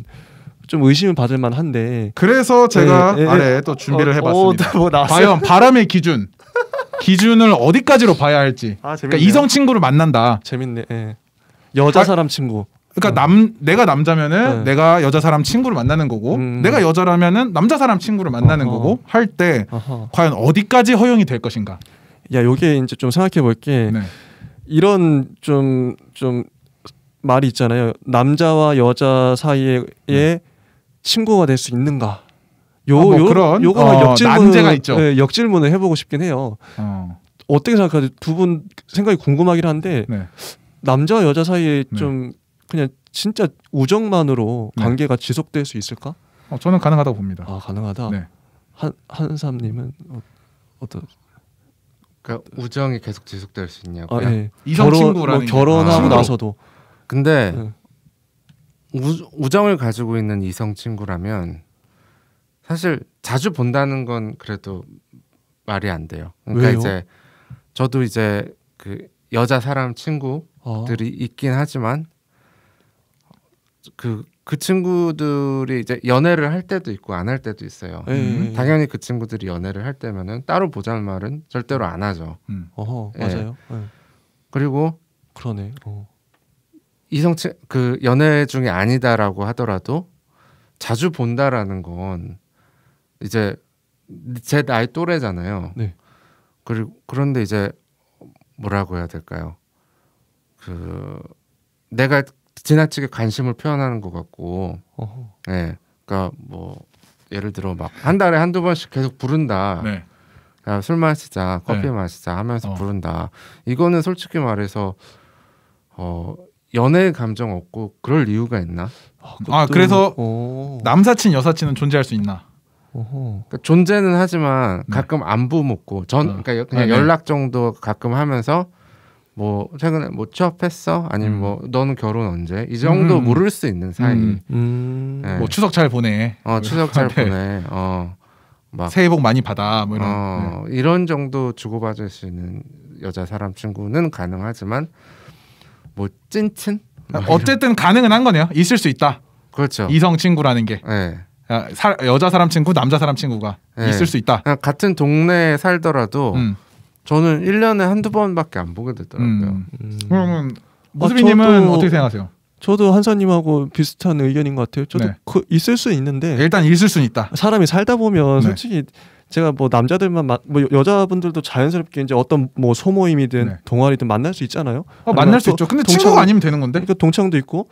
의심을 받을 만한데. 그래서 제가 아래 또 준비를 해봤습니다. 과연 바람의 기준을 어디까지로 봐야 할지. 그러니까 이성 친구를 만난다. 재밌네. 여자 사람 친구. 그러니까 내가 남자면은 내가 여자 사람 친구를 만나는 거고 내가 여자라면은 남자 사람 친구를 만나는 거고 할 때 과연 어디까지 허용이 될 것인가? 야, 요게 이제 좀 생각해 볼게. 이런 좀 말이 있잖아요. 남자와 여자 사이에 친구가 될 수 있는가? 그런 난제가 있죠. 역질문을 해보고 싶긴 해요. 어떻게 생각하세요? 두 분 생각이 궁금하긴 한데 남자와 여자 사이에 좀 그냥 진짜 우정만으로 관계가 지속될 수 있을까? 저는 가능하다고 봅니다. 가능하다. 한삼님은 어떤? 그러니까 우정이 계속 지속될 수 있냐고. 이성 친구라는 결혼하고 나서도. 근데 우정을 가지고 있는 이성 친구라면 사실 자주 본다는 건 그래도 말이 안 돼요. 그러니까 왜요? 이제 저도 이제 그 여자 사람 친구들이 있긴 하지만 그 친구들이 이제 연애를 할 때도 있고 안 할 때도 있어요. 당연히 그 친구들이 연애를 할 때면은 따로 보자는 말은 절대로 안 하죠. 맞아요. 그리고 그러네. 그 연애 중에 아니다라고 하더라도 자주 본다라는 건 이제 제 나이 또래잖아요. 그런데 이제 뭐라고 해야 될까요? 내가 지나치게 관심을 표현하는 것 같고, 그러니까 뭐 예를 들어 막 한 달에 한두 번씩 계속 부른다. 야, 술 마시자, 커피 마시자 하면서 부른다. 이거는 솔직히 말해서 연애 감정 없고 그럴 이유가 있나? 그래서 남사친 여사친은 존재할 수 있나? 그러니까 존재는 하지만 가끔 안부 묻고 그러니까 그냥 연락 정도 가끔 하면서 뭐 최근에 뭐 취업했어? 아니면 뭐 너는 결혼 언제? 이 정도 물을 수 있는 사이. 네. 뭐 추석 잘 보내. 추석 잘 보내. 막 새해 복 많이 받아. 뭐 이런 이런 정도 주고받을 수 있는 여자 사람 친구는 가능하지만 뭐 찐친? 어쨌든 가능은 한 거네요. 있을 수 있다. 그렇죠. 이성 친구라는 게. 네. 여자 사람 친구, 남자 사람 친구가 있을 수 있다. 같은 동네에 살더라도 저는 1년에 한두 번밖에 안 보게 되더라고요. 그러면 모스비님은 어떻게 생각하세요? 저도 한사님하고 비슷한 의견인 것 같아요. 저도 있을 수 있는데 일단 있을 수는 있다. 사람이 살다 보면 솔직히 제가 뭐 남자들만 뭐 여자분들도 자연스럽게 이제 어떤 뭐 소모임이든 동아리든 만날 수 있잖아요. 만날 수 있죠. 근데 친구가 아니면 되는 건데. 그러니까 동창도 있고.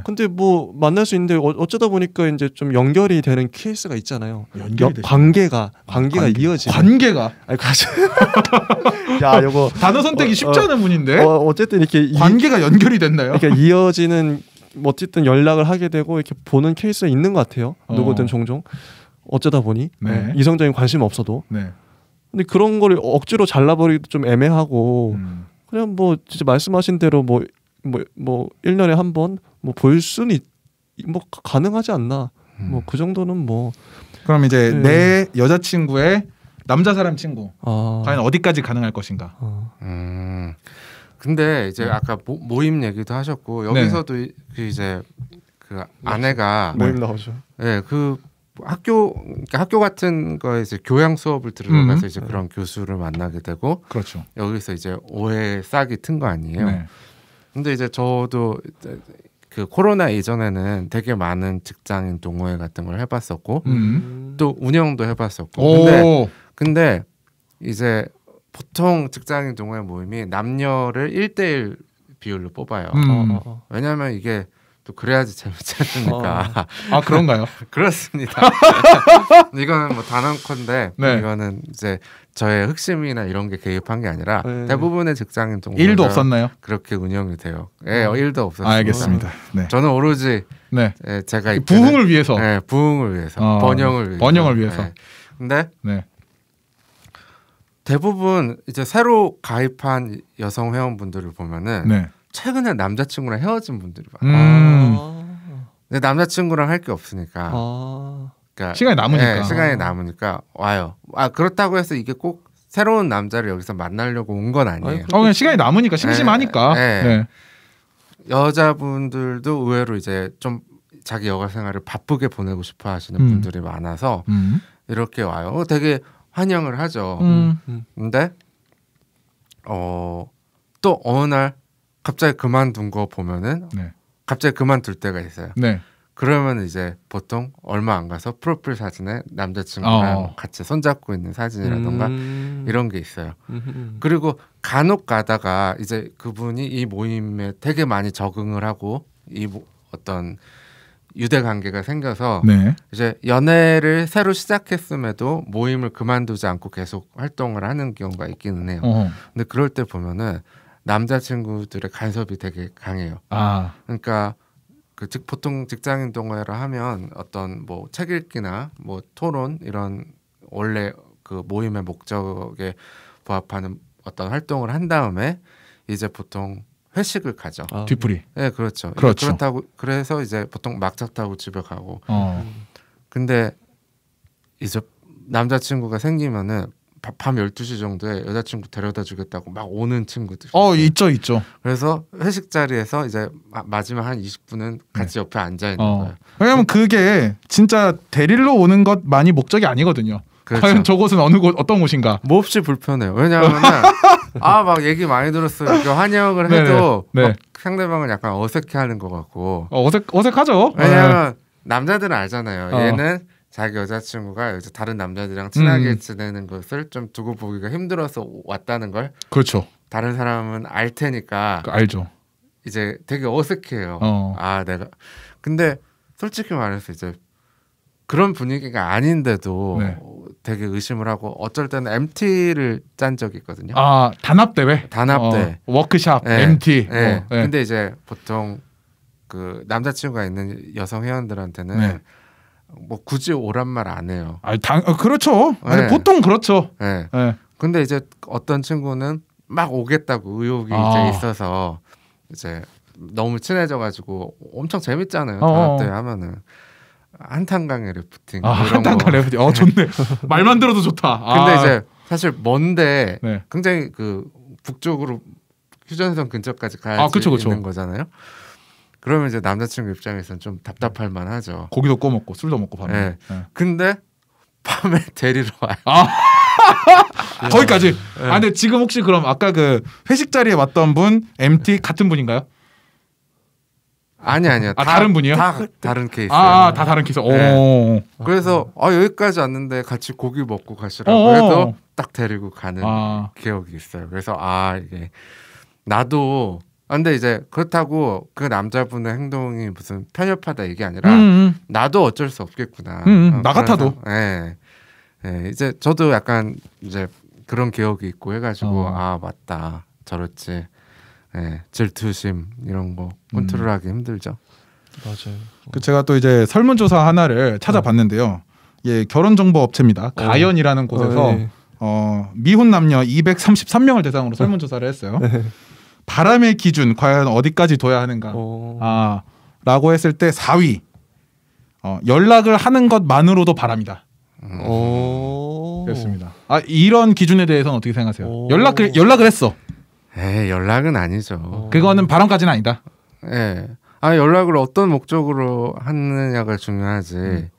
근데 뭐 만날 수 있는데 어쩌다 보니까 이제 좀 연결이 되는 케이스가 있잖아요. 관계가 이어지는. 관계가. 아니 야, 이거 단어 선택이 쉽지 않은 분인데. 어쨌든 이렇게 관계가 연결이 됐나요? 그러니까 이어지는 어쨌든 연락을 하게 되고 이렇게 보는 케이스가 있는 것 같아요. 누구든 종종 어쩌다 보니 이성적인 관심 없어도. 근데 그런 거를 억지로 잘라버리기도 좀 애매하고 그냥 뭐 진짜 말씀하신 대로 뭐 1년에 한 번 뭐 볼 수는 뭐 가능하지 않나. 뭐 그 정도는 뭐. 그럼 이제 내 여자친구의 남자 사람 친구 과연 어디까지 가능할 것인가. 근데 이제 아까 모임 얘기도 하셨고 여기서도 이제 그 아내가 모임 나오죠. 그 학교 같은 거에 이제 교양 수업을 들으러가서 이제 그런 교수를 만나게 되고 그렇죠. 여기서 이제 오해 싹이 튼 거 아니에요. 근데 이제 저도 그 코로나 이전에는 되게 많은 직장인 동호회 같은 걸 해봤었고 또 운영도 해봤었고 근데 이제 보통 직장인 동호회 모임이 남녀를 1대1 비율로 뽑아요. 왜냐하면 이게 또 그래야지 재밌지 않습니까? 그런가요? 그렇습니다. 이거는 뭐 단언컨대 이거는 이제 저의 흑심이나 이런 게 개입한 게 아니라 대부분의 직장인 동호회가 일도 없었나요? 그렇게 운영이 돼요. 일도 없었습니다. 알겠습니다. 저는 오로지 제가 부흥을 위해서, 부흥을 위해서, 번영을 위해서. 근데 대부분 이제 새로 가입한 여성 회원분들을 보면은 최근에 남자친구랑 헤어진 분들이 많아요. 근데 남자친구랑 할 게 없으니까. 그러니까 시간이 남으니까. 시간이 남으니까 와요. 그렇다고 해서 이게 꼭 새로운 남자를 여기서 만나려고 온 건 아니에요. 그냥 시간이 남으니까 심심하니까. 여자분들도 의외로 이제 좀 자기 여가 생활을 바쁘게 보내고 싶어 하시는 분들이 많아서 이렇게 와요. 되게 환영을 하죠. 근데 또 어느 날 갑자기 그만둔 거 보면은 갑자기 그만둘 때가 있어요. 그러면 이제 보통 얼마 안 가서 프로필 사진에 남자친구랑 같이 손잡고 있는 사진이라던가 이런 게 있어요. 그리고 간혹 가다가 이제 그분이 이 모임에 되게 많이 적응을 하고 어떤 유대 관계가 생겨서 이제 연애를 새로 시작했음에도 모임을 그만두지 않고 계속 활동을 하는 경우가 있기는 해요. 근데 그럴 때 보면은 남자친구들의 간섭이 되게 강해요. 그러니까 보통 직장인 동호회라 하면 어떤 뭐 책 읽기나 뭐 토론 이런 원래 그 모임의 목적에 부합하는 어떤 활동을 한 다음에 이제 보통 회식을 가죠. 뒤풀이. 네, 그렇죠. 그렇다고 그래서 이제 보통 막차 타고 집에 가고. 근데 이제 남자친구가 생기면은 밤 12시 정도에 여자친구 데려다 주겠다고 막 오는 친구들. 있죠. 그래서 회식 자리에서 이제 마지막 한 20분은 같이 옆에 앉아 있는 거예요. 왜냐면 그게 진짜 데리러 오는 것만이 목적이 아니거든요. 과연 저곳은 어떤 곳인가? 몹시 불편해요. 왜냐하면은 막 얘기 많이 들었어요. 이렇게 환영을 해도 막 상대방은 약간 어색해하는 것 같고. 어색하죠. 왜냐하면 남자들은 알잖아요. 얘는 자기 여자친구가 이제 다른 남자들이랑 친하게 지내는 것을 좀 두고 보기가 힘들어서 왔다는 걸. 그렇죠. 다른 사람은 알 테니까. 알죠. 이제 되게 어색해요. 내가. 근데 솔직히 말해서 이제 그런 분위기가 아닌데도 되게 의심을 하고 어쩔 때는 MT를 짠 적이 있거든요. 단합대회? 단합대. 워크샵, MT. 근데 이제 보통 그 남자친구가 있는 여성 회원들한테는 뭐 굳이 오란 말 안 해요. 그렇죠. 네. 아니, 보통 그렇죠. 네. 네. 근데 이제 어떤 친구는 막 오겠다고 의욕이 이제 있어서 이제 너무 친해져가지고 엄청 재밌잖아요. 다음 때 하면은 한탄강의 래프팅. 한탄강 래프팅. 좋네. 말만 들어도 좋다. 근데 이제 사실 먼데 네. 굉장히 그 북쪽으로 휴전선 근처까지 가야지 그쵸. 있는 거잖아요. 그러면 이제 남자친구 입장에서는 좀 답답할 만하죠. 고기도 구워 먹고 술도 먹고 밤에. 네. 네. 근데 밤에 데리러 와요. 거기까지. 네. 근데 지금 혹시 그럼 아까 그 회식 자리에 왔던 분 MT 같은 분인가요? 아니요. 다른 분이요? 다 다른 케이스. 다 다른 케이스. 네. 그래서 여기까지 왔는데 같이 고기 먹고 가시라고 해도 딱 데리고 가는 기억이 있어요. 그래서 이게 나도 근데 이제 그렇다고 그 남자분의 행동이 무슨 편협하다 이게 아니라 나도 어쩔 수 없겠구나. 나 같아도. 네. 이제 저도 약간 이제 그런 기억이 있고 해가지고 맞다 저렇지. 네, 질투심 이런 거 컨트롤하기 힘들죠. 맞아요. 제가 또 이제 설문조사 하나를 찾아봤는데요. 예, 결혼정보 업체입니다. 가연이라는 곳에서 미혼 남녀 233명을 대상으로 설문조사를 했어요. 바람의 기준 과연 어디까지 둬야 하는가? 라고 했을 때 4위. 연락을 하는 것만으로도 바람이다. 그렇습니다. 이런 기준에 대해서는 어떻게 생각하세요? 연락을 했어. 연락은 아니죠. 그거는 바람까지는 아니다. 연락을 어떤 목적으로 하느냐가 중요하지.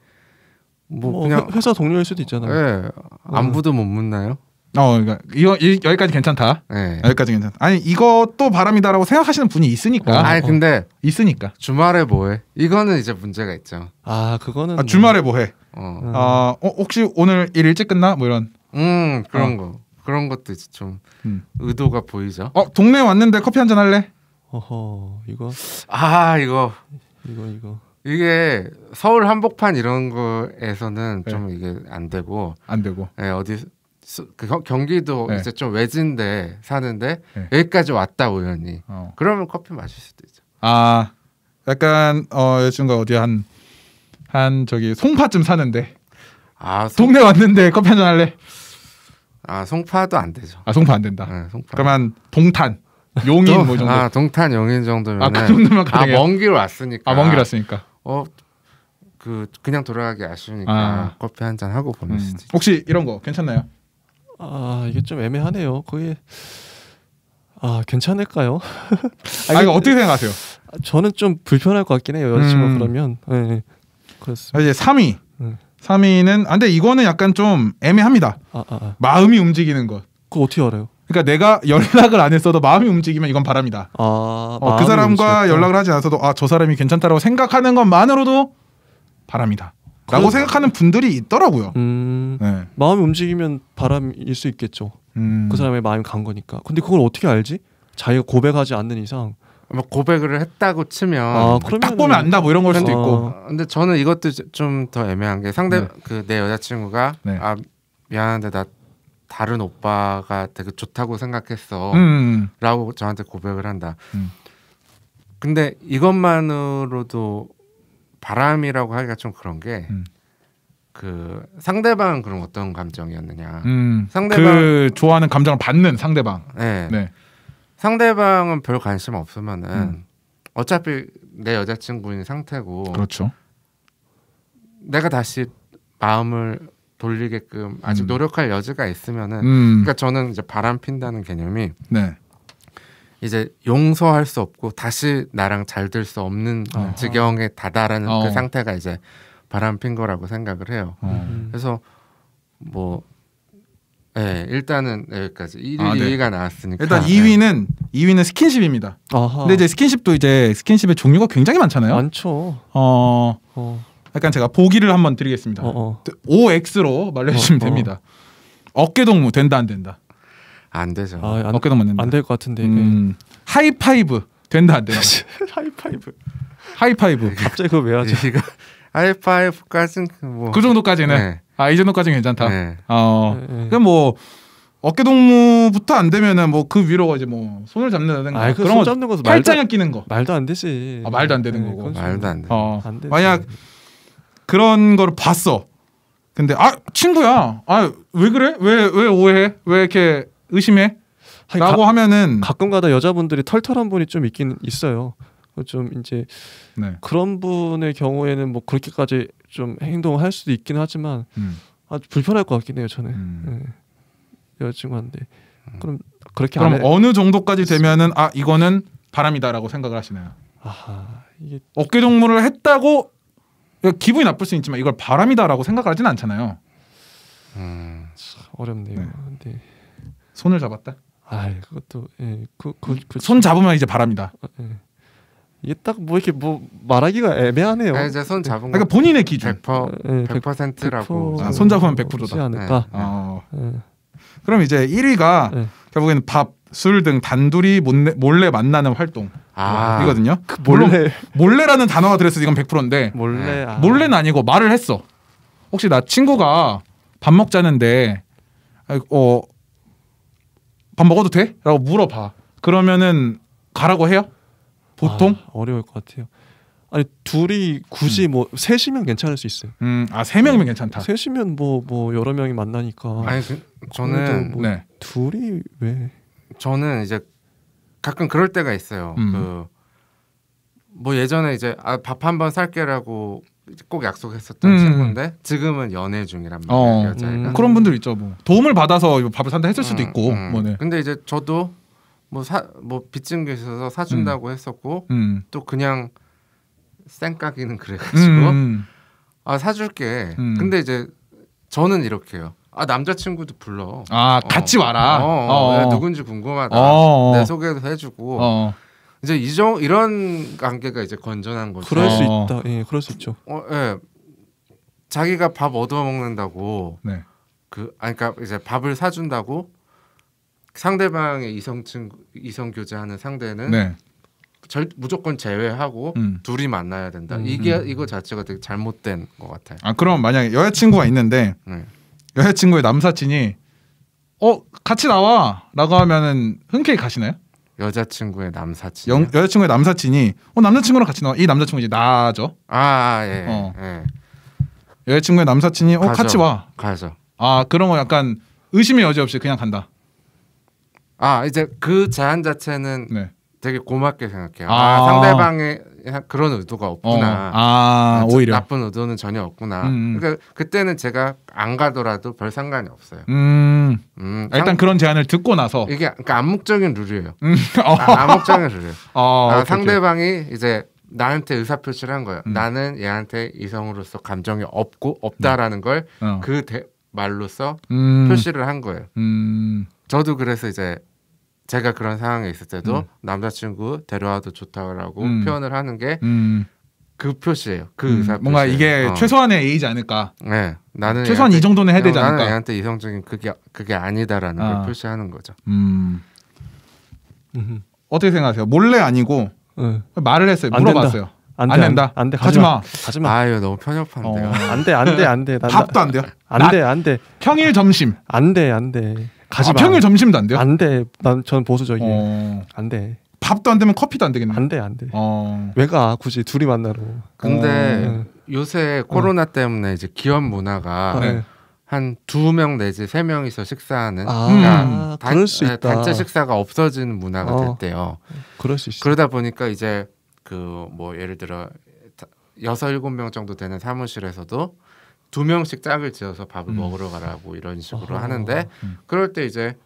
그냥 회사 동료일 수도 있잖아요. 안부도 못 묻나요? 그러니까 여기까지 괜찮다. 여기까지 괜찮다. 아니 이것도 바람이다라고 생각하시는 분이 있으니까. 근데 있으니까. 주말에 뭐해? 이거는 이제 문제가 있죠. 그거는 주말에 뭐해? 혹시 오늘 일 일찍 끝나? 뭐 이런. 그런 거. 그런 것도 이제 좀 의도가 보이죠. 동네 왔는데 커피 한잔 할래? 이거. 이거. 이게 서울 한복판 이런 거에서는 좀 이게 안 되고. 어디 경기도 이제 좀 외진데 사는데 여기까지 왔다 우연히. 그러면 커피 마실 수도 있죠. 약간 여자친구가 어디 한 저기 송파쯤 사는데. 동네 왔는데 커피 한잔 할래? 송파도 안 되죠. 송파 안 된다. 송파. 그러면 동탄, 용인 뭐 정도. 동탄, 용인 정도면. 그 정도면 가능해요. 먼 길 왔으니까. 먼 길 왔으니까. 그냥 돌아가기 아쉬우니까 커피 한 잔 하고 보낼 수도 있죠. 혹시 이런 거 괜찮나요? 이게 좀 애매하네요. 그게 괜찮을까요? 이거 어떻게 생각하세요? 저는 좀 불편할 것 같긴 해요. 여자친구 그러면. 네. 그렇습니다. 이제 3위. 3위는 근데 이거는 약간 좀 애매합니다. 마음이 움직이는 것. 그거 어떻게 알아요? 그러니까 내가 연락을 안 했어도 마음이 움직이면 이건 바람이다. 그 사람과 연락을 하지 않아서도 저 사람이 괜찮다라고 생각하는 것만으로도 바람이다. 라고 생각하는 분들이 있더라고요. 마음이 움직이면 바람일 수 있겠죠. 그 사람의 마음이 간 거니까. 근데 그걸 어떻게 알지? 자기가 고백하지 않는 이상. 고백을 했다고 치면 딱 보면 안다 뭐 이런 걸 수도 있고. 근데 저는 이것도 좀 더 애매한 게 내 여자친구가 미안한데 나 다른 오빠가 되게 좋다고 생각했어 라고 저한테 고백을 한다. 근데 이것만으로도 바람이라고 하기가 좀 그런 게 그 상대방은 그럼 어떤 감정이었느냐. 상대방 좋아하는 감정을 받는 상대방. 네. 상대방은 별 관심 없으면은 어차피 내 여자친구인 상태고. 그렇죠. 내가 다시 마음을 돌리게끔 아직 노력할 여지가 있으면은 그러니까 저는 이제 바람 핀다는 개념이 이제 용서할 수 없고 다시 나랑 잘 될 수 없는 지경에 다다라는 그 상태가 이제 바람 핀 거라고 생각을 해요. 그래서 일단은 여기까지 1위, 2위가 나왔으니까 일단 2위는 스킨십입니다. 근데 이제 스킨십의 종류가 굉장히 많잖아요. 많죠. 약간 제가 보기를 한번 드리겠습니다. OX로 말해주시면 됩니다. 어깨 동무 된다 안 된다? 안 되죠. 어깨 동무 안 된다. 안 될 것 같은데. 하이파이브 된다 안 된다? 하이파이브. 갑자기 그거 왜 하죠? 하이파이브까지는 그 정도까지는. 이 정도까지는 괜찮다. 그럼 뭐 어깨 동무부터 안 되면은 뭐 그 위로 이제 뭐 손을 잡는다든가 그런 거 잡는 것도 팔짱을 끼는 거 말도 안 되지. 말도 안 되는 거고. 말도 안 돼. 만약 그런 거를 봤어. 근데 친구야, 왜 그래? 왜 오해해? 왜 이렇게 의심해? 라고 하면은 가끔가다 여자분들이 털털한 분이 좀 있긴 있어요. 좀 이제 네. 그런 분의 경우에는 뭐 그렇게까지 좀 행동을 할 수도 있긴 하지만 아주 불편할 것 같긴 해요. 저는 네. 여자친구한테 그럼 어느 정도까지 되면은 이거는 바람이다라고 생각을 하시나요? 이게 어깨 동무를 했다고 기분이 나쁠 수 있지만 이걸 바람이다라고 생각하지는 않잖아요. 어렵네요. 네. 근데 손을 잡았다. 그것도 손 잡으면 이제 바람이다. 이게 딱 뭐 이렇게 뭐 말하기가 애매하네요. 이제 손 잡은 그러니까 본인의 기준 100%라고. 손 잡으면 100%다. 않을까? 그럼 이제 1위가 결국에는 밥, 술 등 단둘이 몰래 만나는 활동이거든요. 몰래라는 단어가 들어서 이건 100%인데 몰래는 아니고 말을 했어. 혹시 나 친구가 밥 먹자는데 밥 먹어도 돼? 라고 물어봐. 그러면은 가라고 해요? 보통? 어려울 것 같아요. 아니 둘이 굳이 뭐 셋이면 괜찮을 수 있어요. 세 명이면 괜찮다. 셋이면 뭐 여러 명이 만나니까. 아니 저는 뭐 둘이 왜? 저는 이제 가끔 그럴 때가 있어요. 뭐 예전에 이제 밥 한번 살게라고 꼭 약속했었던 친구인데 지금은 연애 중이란 말이에요. 여자애가. 그런 분들 있죠. 뭐 도움을 받아서 밥을 산다 했을 수도 있고. 근데 이제 저도 뭐 빚진 게 있어서 사준다고 했었고 또 그냥 쌩까기는 그래가지고 사줄게. 근데 이제 저는 이렇게 해요. 남자친구도 불러. 같이 와라. 누군지 궁금하다. 내 소개도 해주고. 이제 이런 관계가 이제 건전한 거죠. 그럴 수 있다. 그럴 수 있죠. 자기가 밥 얻어 먹는다고. 네. 그러니까 이제 밥을 사준다고 상대방의 이성 교제하는 상대는 무조건 제외하고 둘이 만나야 된다. 이거 자체가 되게 잘못된 것 같아요. 그럼 만약에 여자친구가 있는데 여자친구의 남사친이 같이 나와라고 하면은 흔쾌히 가시나요? 여자친구의 남사친. 여자친구의 남사친이 남자친구랑 같이 나와. 이 남자친구 이제 나죠. 여자친구의 남사친이 같이 와. 가죠. 그런 거 약간 의심의 여지 없이 그냥 간다. 이제 그 제안 자체는 되게 고맙게 생각해요. 상대방의 그런 의도가 없구나. 오히려 나쁜 의도는 전혀 없구나. 그러니까 그때는 제가 안 가더라도 별 상관이 없어요. 일단 그런 제안을 듣고 나서 이게 그러니까 암묵적인 룰이에요. 암묵적인 룰이에요. 상대방이 이제 나한테 의사 표시를 한 거예요. 나는 얘한테 이성으로서 감정이 없다라는 걸 그 말로써 표시를 한 거예요. 저도 그래서 이제 제가 그런 상황에 있을 때도 남자친구 데려와도 좋다라고 표현을 하는 게 그 표시예요. 그 의사 뭔가 표시예요. 이게 최소한의 A이지 않을까. 네, 나는 최소한 이 정도는 해야 되지 않을까. 나는 얘한테 이성적인 그게 아니다라는 걸 표시하는 거죠. 어떻게 생각하세요? 몰래 아니고 말을 했어요. 물어봤어요. 안 된다. 안 돼. 가지마. 아유 너무 편협한데요. 안 돼. 밥도 안 돼요. 안 돼. 평일 점심. 안 돼. 가지마. 평일 점심도 안 돼요? 안 돼. 전 보수적이에요. 안 돼. 밥도 안 되면 커피도 안 되겠네. 안 돼. 왜 가? 굳이 둘이 만나러. 근데 요새 코로나 때문에 이제 기업 문화가 한 2명 내지 3명이서 식사하는 그러니까 그럴 수 있다. 단체 식사가 없어지는 문화가 됐대요. 그럴 수 있어. 그러다 보니까 이제 뭐 예를 들어 6-7명 정도 되는 사무실에서도 2명씩 짝을 지어서 밥을 먹으러 가라고 이런 식으로 하는데 그럴 때 이제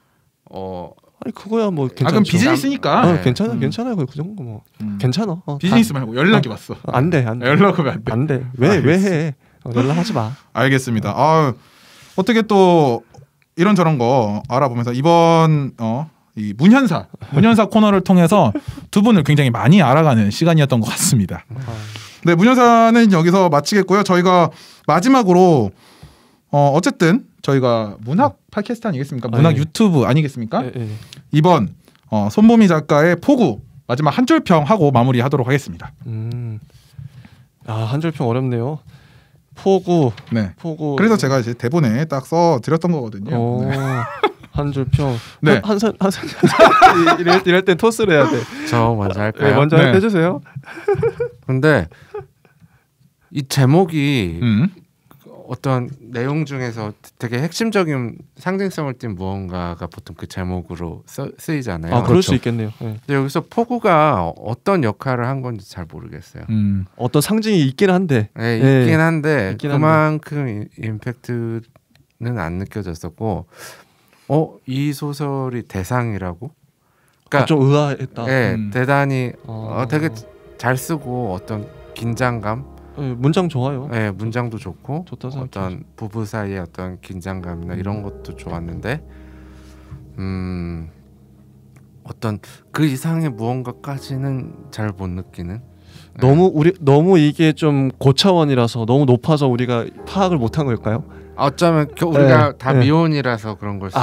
아니 그거야 뭐 괜찮죠. 그럼 비즈니스니까. 괜찮아요. 그 정도 뭐 괜찮아. 비즈니스 말고 연락이 왔어. 안 돼. 연락하면 안 돼. 왜 해? 연락하지 마. 알겠습니다. 어떻게 또 이런저런 거 알아보면서 이번 이 문현사 코너를 통해서 두 분을 굉장히 많이 알아가는 시간이었던 것 같습니다. 네, 문현사는 여기서 마치겠고요. 저희가 마지막으로 어쨌든 저희가 문학 팟캐스트 아니겠습니까? 문학 유튜브 아니겠습니까? 이번 손보미 작가의 포구 마지막 한 줄평 하고 마무리하도록 하겠습니다. 한 줄평 어렵네요. 포구. 네. 포구. 그래서 제가 이제 대본에 딱 써 드렸던 거거든요. 한 줄평. 네. 한산 이럴 땐 토스를 해야 돼. 저 먼저 할까요? 네, 먼저 해주세요. 근데 이 제목이 어떤 내용 중에서 되게 핵심적인 상징성을 띈 무언가가 보통 그 제목으로 쓰이잖아요. 그럴 그렇죠. 수 있겠네요. 네. 근데 여기서 폭우가 어떤 역할을 한 건지 잘 모르겠어요. 어떤 상징이 있긴 한데, 있긴 한데 그만큼 임팩트는 안 느껴졌었고, 이 소설이 대상이라고? 그러니까 좀 의아했다. 대단히 되게 잘 쓰고 어떤 긴장감. 문장 좋아요. 네, 문장도 좋고 어떤 부부 사이의 어떤 긴장감이나 이런 것도 좋았는데 어떤 그 이상의 무언가까지는 잘 못 느끼는. 너무 이게 좀 고차원이라서 너무 높아서 우리가 파악을 못한 걸까요? 어쩌면 우리가 다 미혼이라서 그런 걸 수도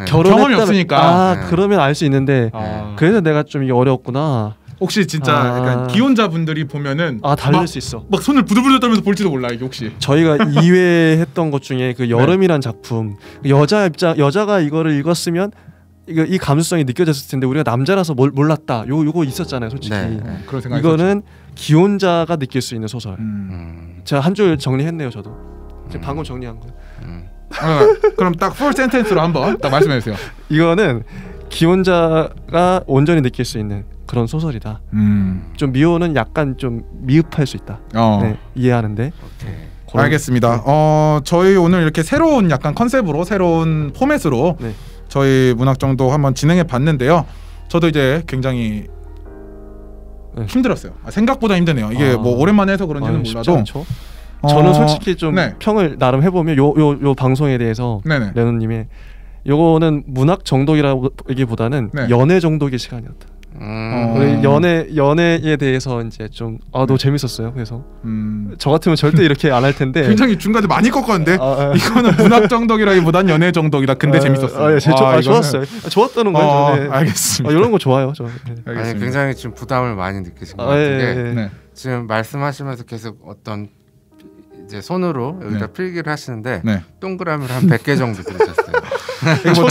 경험이 없으니까. 그러면 알 수 있는데 그래서 내가 좀 이게 어려웠구나. 혹시 진짜 약간 기혼자분들이 보면은 다를 수 있어. 막 손을 부들부들 떨면서 볼지도 몰라 이게 혹시. 저희가 2회 했던 것 중에 그 여름이란 작품 여자가 이거를 읽었으면 이 감수성이 느껴졌을 텐데 우리가 남자라서 몰랐다. 요거 있었잖아요, 솔직히. 그런 생각이 이거는 기혼자가 느낄 수 있는 소설. 제가 한 줄 정리했네요, 저도. 방금 정리한 거. 그럼 딱 풀 센텐스로 한번 딱 말씀해 주세요. 이거는 기혼자가 온전히 느낄 수 있는 그런 소설이다. 좀 미호는 약간 좀 미흡할 수 있다. 이해하는데. 알겠습니다. 저희 오늘 이렇게 새로운 약간 컨셉으로 새로운 포맷으로 저희 문학정독 한번 진행해 봤는데요. 저도 이제 굉장히 힘들었어요. 생각보다 힘드네요. 이게 뭐 오랜만에 해서 그런지는 몰라도 저는 솔직히 좀 평을 나름 해보면 요 방송에 대해서 레노님의 요거는 문학 정독이라기보다는 연애 정독의 시간이었다. 연애에 대해서 이제 좀 너 재밌었어요. 그래서 저 같으면 절대 이렇게 안 할 텐데 굉장히 중간에 많이 꺾었는데 이거는 문학 정독이라기보단 연애 정독이다. 근데 재밌었어요. 좋았어요. 좋았다는 거예요. 알겠습니다. 이런 거 좋아요. 굉장히 지금 부담을 많이 느끼신 것 같은데 지금 말씀하시면서 계속 어떤 이제 손으로 여기다 필기를 하시는데 동그라미를 한 100개 정도 그리셨어요. 뭐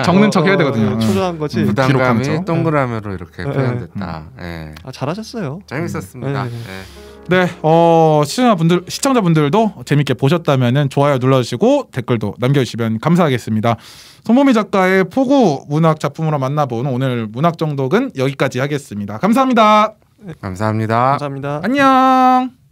적는 척 해야 되거든요. 초조한 거지. 부담감이 동그라미로 이렇게 표현됐다. 잘하셨어요. 재밌었습니다. 시청자분들도 재밌게 보셨다면 좋아요 눌러주시고 댓글도 남겨주시면 감사하겠습니다. 손보미 작가의 폭우 문학 작품으로 만나본 오늘 문학 정독은 여기까지 하겠습니다. 감사합니다. 감사합니다. 감사합니다. 안녕.